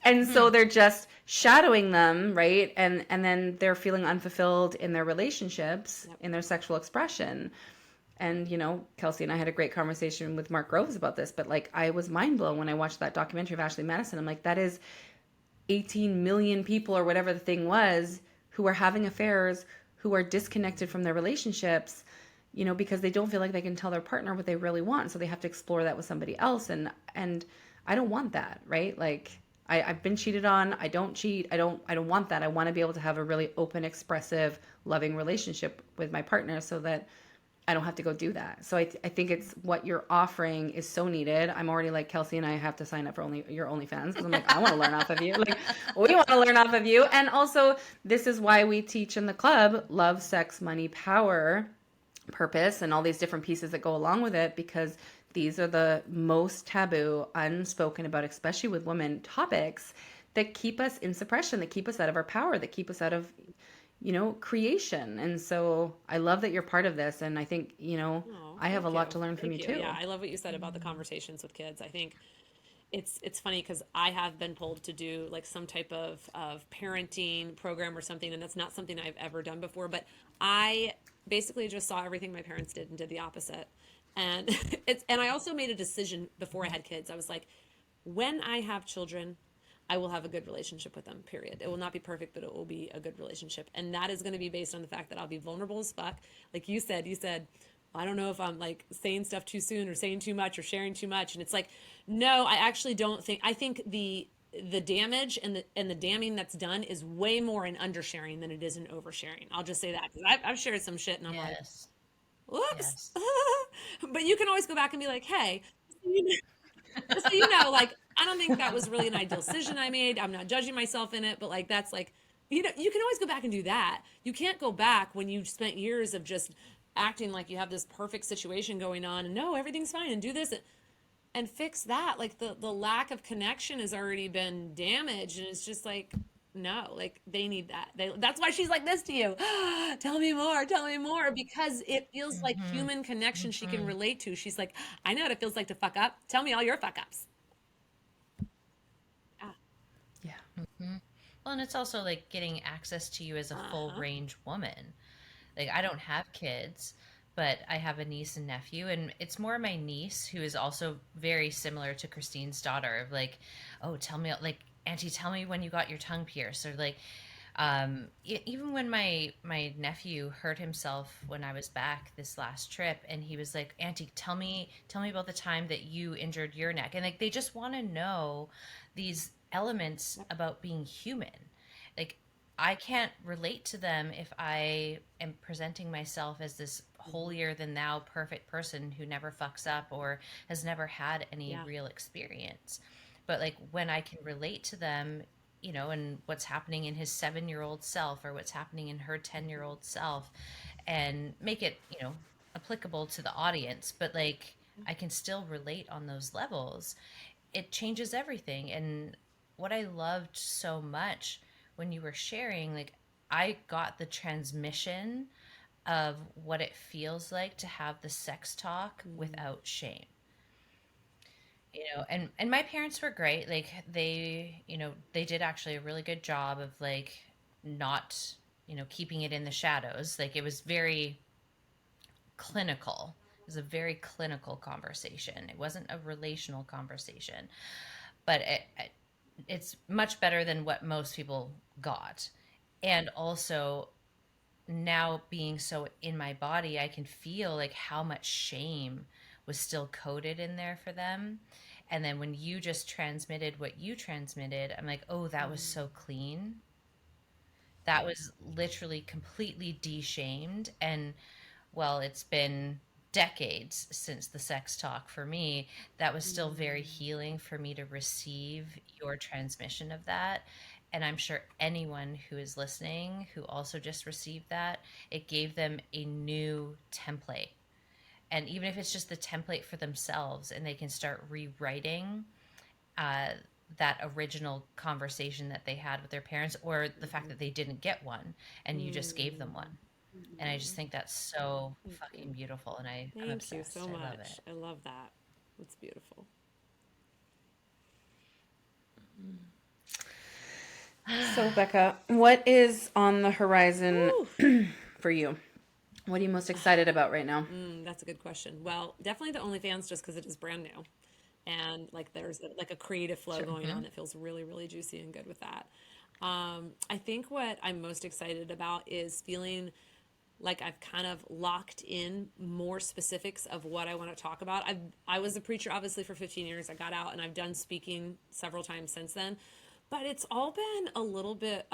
And so they're just shadowing them, right? And then they're feeling unfulfilled in their relationships, in their sexual expression. And, Kelsey and I had a great conversation with Mark Groves about this, but like I was mind blown when I watched that documentary of Ashley Madison. I'm like, that is 18 million people or whatever the thing was who are having affairs, who are disconnected from their relationships, because they don't feel like they can tell their partner what they really want. So they have to explore that with somebody else. And I don't want that, right? Like I've been cheated on. I don't cheat. I don't want that. I want to be able to have a really open, expressive, loving relationship with my partner so that I don't have to go do that. So I think it's what you're offering is so needed. I'm already like, Kelsey and I have to sign up for your OnlyFans because I'm like, I want to learn off of you. Like, we want to learn off of you. And also, this is why we teach in the club love, sex, money, power, purpose, and all these different pieces that go along with it, because these are the most taboo, unspoken about, especially with women, topics that keep us in suppression, that keep us out of our power, that keep us out of creation. And so I love that you're part of this. And I think, I have a lot to learn from you too. Yeah, I love what you said about the conversations with kids. I think it's funny because I have been told to do like some type of parenting program or something, and that's not something I've ever done before. But I basically just saw everything my parents did and did the opposite. And and I also made a decision before I had kids. I was like, when I have children, I will have a good relationship with them, period. It will not be perfect, but it will be a good relationship. And that is going to be based on the fact that I'll be vulnerable as fuck. Like you said, I don't know if I'm like saying stuff too soon or saying too much or sharing too much. And it's like, no, I actually don't think, I think the damage and the damning that's done is way more in undersharing than it is in oversharing. I'll just say that because I've shared some shit and I'm like, whoops. But you can always go back and be like, hey, so like, I don't think that was really an ideal decision I made. I'm not judging myself in it, but like, that's like, you can always go back and do that. You can't go back when you've spent years of just acting like you have this perfect situation going on and no, everything's fine and do this and fix that. Like the lack of connection has already been damaged. And it's just like, no, like they need that. That's why she's like this to you. Tell me more, because it feels like human connection she can relate to. She's like, I know what it feels like to fuck up. Tell me all your fuck ups. Yeah. Well, and it's also like getting access to you as a full range woman. Like I don't have kids, but I have a niece and nephew, and it's more my niece who is also very similar to Christine's daughter of like, oh, tell me, like, Auntie, tell me when you got your tongue pierced, or like, even when my nephew hurt himself when I was back this last trip, and he was like, Auntie, tell me about the time that you injured your neck, and like they just want to know these elements about being human. Like I can't relate to them if I am presenting myself as this holier than thou perfect person who never fucks up or has never had any real experience. But like when I can relate to them, and what's happening in his 7-year-old self or what's happening in her 10-year-old self, and make it, applicable to the audience, but like I can still relate on those levels, it changes everything. And what I loved so much when you were sharing, like I got the transmission of what it feels like to have the sex talk without shame. And my parents were great. Like they did actually a really good job of like not, keeping it in the shadows. Like it was very clinical. It was a very clinical conversation. It wasn't a relational conversation, but it's much better than what most people got. And also now being so in my body, I can feel like how much shame was still coded in there for them. And then when you just transmitted what you transmitted, I'm like, oh, that was so clean. That was literally completely de-shamed. And well, it's been decades since the sex talk for me. That was still very healing for me to receive your transmission of that. And I'm sure anyone who is listening who also just received that, it gave them a new template. And even if it's just the template for themselves and they can start rewriting uh, that original conversation that they had with their parents, or the fact that they didn't get one and you just gave them one. And I just think that's so Thank fucking you. beautiful. And I'm Thank you obsessed. so I love much. it. I love that. It's beautiful. So, Bekah, what is on the horizon Woo. for you? What are you most excited about right now? That's a good question. Well, definitely the OnlyFans, just because it is brand new, and like there's like a creative flow going on that feels really, really juicy and good with that. I think what I'm most excited about is feeling like I've kind of locked in more specifics of what I want to talk about. I was a preacher obviously for 15 years. I got out and I've done speaking several times since then, but it's all been a little bit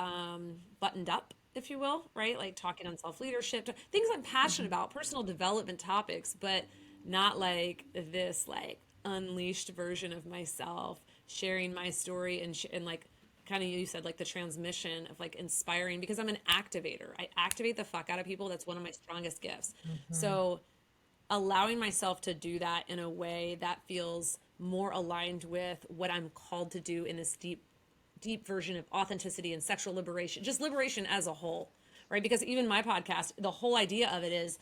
buttoned up, if you will, right? Like talking on self leadership, things I'm passionate about, personal development topics, but not like this like unleashed version of myself, sharing my story and like kind of you said like the transmission of like inspiring because I'm an activator. I activate the fuck out of people. That's one of my strongest gifts. So allowing myself to do that in a way that feels more aligned with what I'm called to do in this deep version of authenticity and sexual liberation, just liberation as a whole, right? Because even my podcast, the whole idea of it is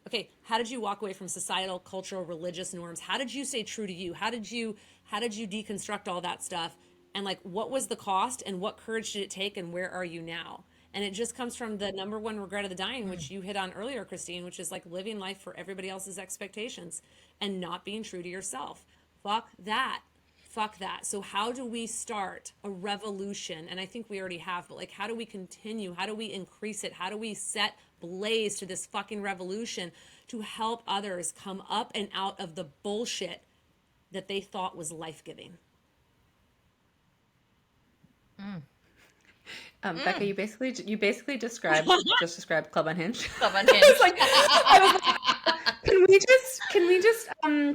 okay, how did you walk away from societal, cultural, religious norms? How did you stay true to you? How did you deconstruct all that stuff? And like what was the cost and what courage did it take and where are you now? And it just comes from the number one regret of the dying, which you hit on earlier, Christine, which is like living life for everybody else's expectations and not being true to yourself. Fuck that. Fuck that. So how do we start a revolution? And I think we already have, but like how do we continue? How do we increase it? How do we set blaze to this fucking revolution to help others come up and out of the bullshit that they thought was life-giving? Bekah, you basically described Club Unhinged. Club Unhinged. I was like, can we just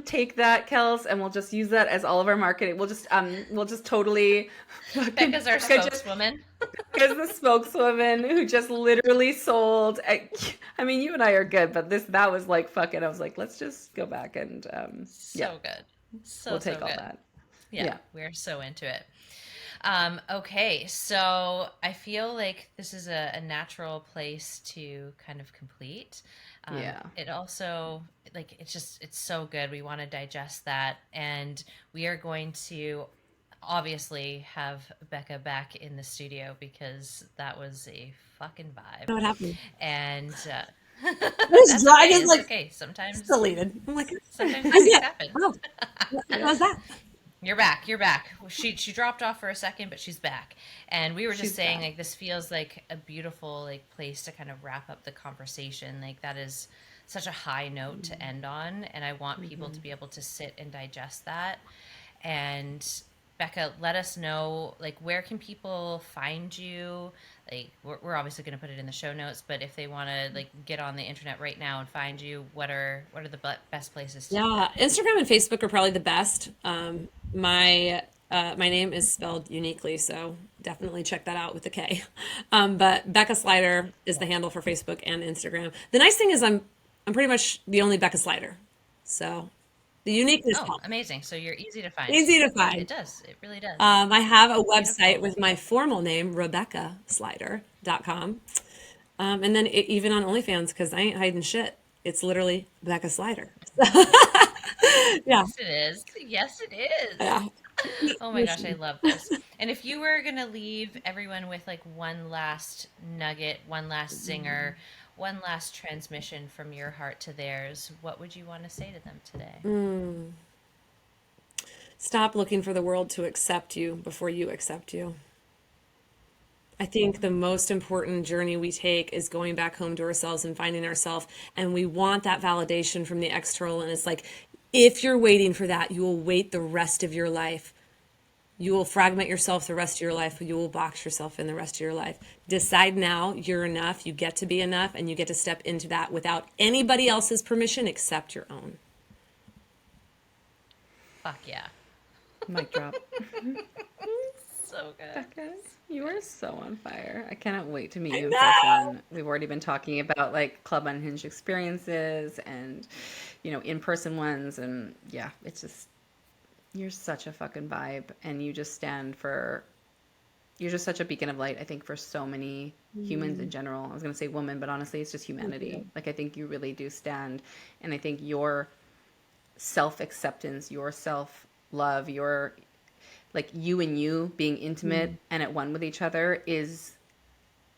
take that, Kels, and we'll just use that as all of our marketing. We'll just totally Becca's our spokeswoman. Becca's the spokeswoman who just literally sold. I mean, you and I are good, but that was like fucking. I was like, let's just go back and So good. So we'll take so all good. that. Yeah, we're so into it. Okay, so I feel like this is a natural place to kind of complete. Yeah. It also, like, it's so good. We want to digest that. And we are going to obviously have Bekah back in the studio because that was a fucking You vibe. know what happened? And This dry okay. is It's like okay. Sometimes deleted. I'm like, these I things did. happen. Oh, what was that? You're back. You're back. She dropped off for a second, but she's back. And we were just She's saying, back. like, this feels like a beautiful like place to kind of wrap up the conversation. Like that is such a high note to end on, and I want people to be able to sit and digest that. And Bekah, let us know like where can people find you? Like we're obviously going to put it in the show notes, but if they want to like get on the internet right now and find you, what are the best places to do Yeah, that? Instagram and Facebook are probably the best. My name is spelled uniquely, so definitely check that out with the K. But Bekah Slider is the handle for Facebook and Instagram. The nice thing is I'm pretty much the only Bekah Slider, so the uniqueness Oh, helps. amazing. So you're easy to find. Easy to It find. does. It really does. I have a website Beautiful. with my formal name, RebeccaSlider.com. And then even on OnlyFans, because I ain't hiding shit. It's literally Bekah Slider. Yeah, Yes, it is. Yes, it is. yeah. Oh my gosh, I love this. And if you were gonna leave everyone with like one last nugget, one last zinger, one last transmission from your heart to theirs, what would you want to say to them today? Stop looking for the world to accept you before you accept you. I think the most important journey we take is going back home to ourselves and finding ourselves. And we want that validation from the external. And it's like, if you're waiting for that, you will wait the rest of your life. You will fragment yourself the rest of your life. You will box yourself in the rest of your life. Decide now you're enough. You get to be enough, and you get to step into that without anybody else's permission except your own. Fuck yeah. Mic drop. So good. Bekah, you are so on fire. I cannot wait to meet you in person. We've already been talking about like Club Unhinged experiences and, you know, in-person ones. And yeah, it's just, you're such a fucking vibe. And you just stand for, you're just such a beacon of light, I think, for so many humans in general. I was going to say woman, but honestly, it's just humanity. Like, I think you really do stand. And I think your self-acceptance, your self-love, your like you and you being intimate and at one with each other is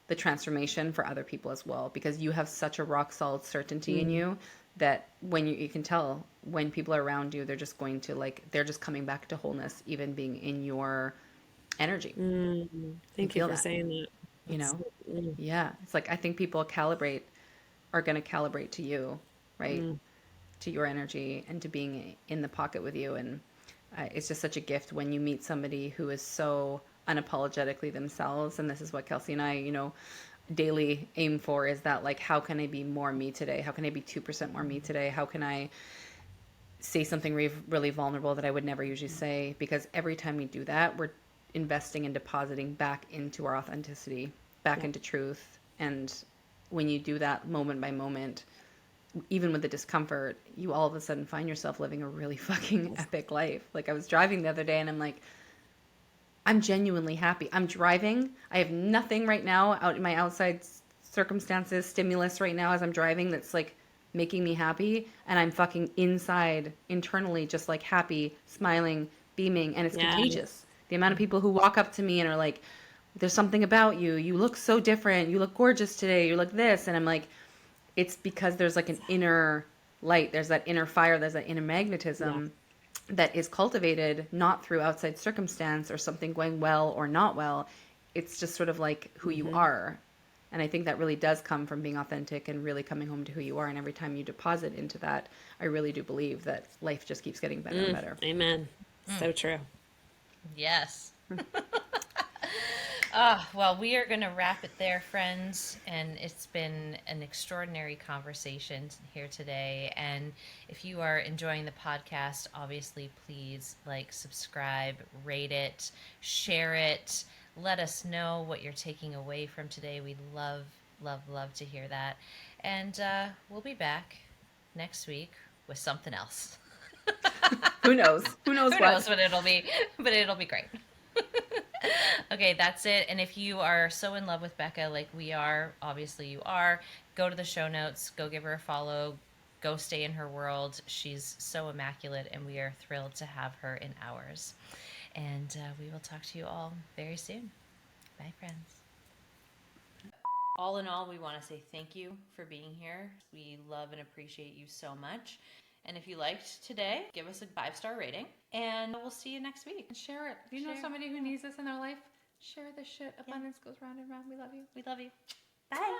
the transformation for other people as well, because you have such a rock solid certainty in you that when you can tell when people are around you, they're just going to like, they're just coming back to wholeness, even being in your energy. Thank you for saying that. You know? Yeah. It's like, I think people are going to calibrate to you, right? To your energy and to being in the pocket with you. And it's just such a gift when you meet somebody who is so unapologetically themselves. And this is what Kelsey and I, you know, daily aim for, is that like, how can I be more me today? How can I be 2% more me today? How can I say something really vulnerable that I would never usually say? Because every time we do that, we're investing and depositing back into our authenticity, back into truth. And when you do that moment by moment, even with the discomfort, you all of a sudden find yourself living a really fucking epic life. Like, I was driving the other day and I'm like, I'm genuinely happy. I'm driving. I have nothing right now out in my outside circumstances, stimulus right now as I'm driving that's like making me happy. And I'm fucking inside, internally, just like happy, smiling, beaming. And it's contagious. The amount of people who walk up to me and are like, there's something about you. You look so different. You look gorgeous today. You look this. And I'm like, it's because there's like an inner light. There's that inner fire. There's that inner magnetism that is cultivated not through outside circumstance or something going well or not well. It's just sort of like who you are. And I think that really does come from being authentic and really coming home to who you are. And every time you deposit into that, I really do believe that life just keeps getting better and better. Amen. So true. Yes. Well, we are going to wrap it there, friends. And it's been an extraordinary conversation here today. And if you are enjoying the podcast, obviously, please like, subscribe, rate it, share it. Let us know what you're taking away from today. We'd love, love, love to hear that. And we'll be back next week with something else. Who knows? Who knows what it'll be, but it'll be great. Okay, that's it. And if you are so in love with Bekah, like we are, obviously you are, go to the show notes, go give her a follow, go stay in her world. She's so immaculate, and we are thrilled to have her in ours. And we will talk to you all very soon. Bye, friends. All in all, we want to say thank you for being here. We love and appreciate you so much. And if you liked today, give us a 5-star rating, and we'll see you next week. And share it. If you know somebody who needs this in their life, share this shit. Abundance goes round and round. We love you. We love you. Bye.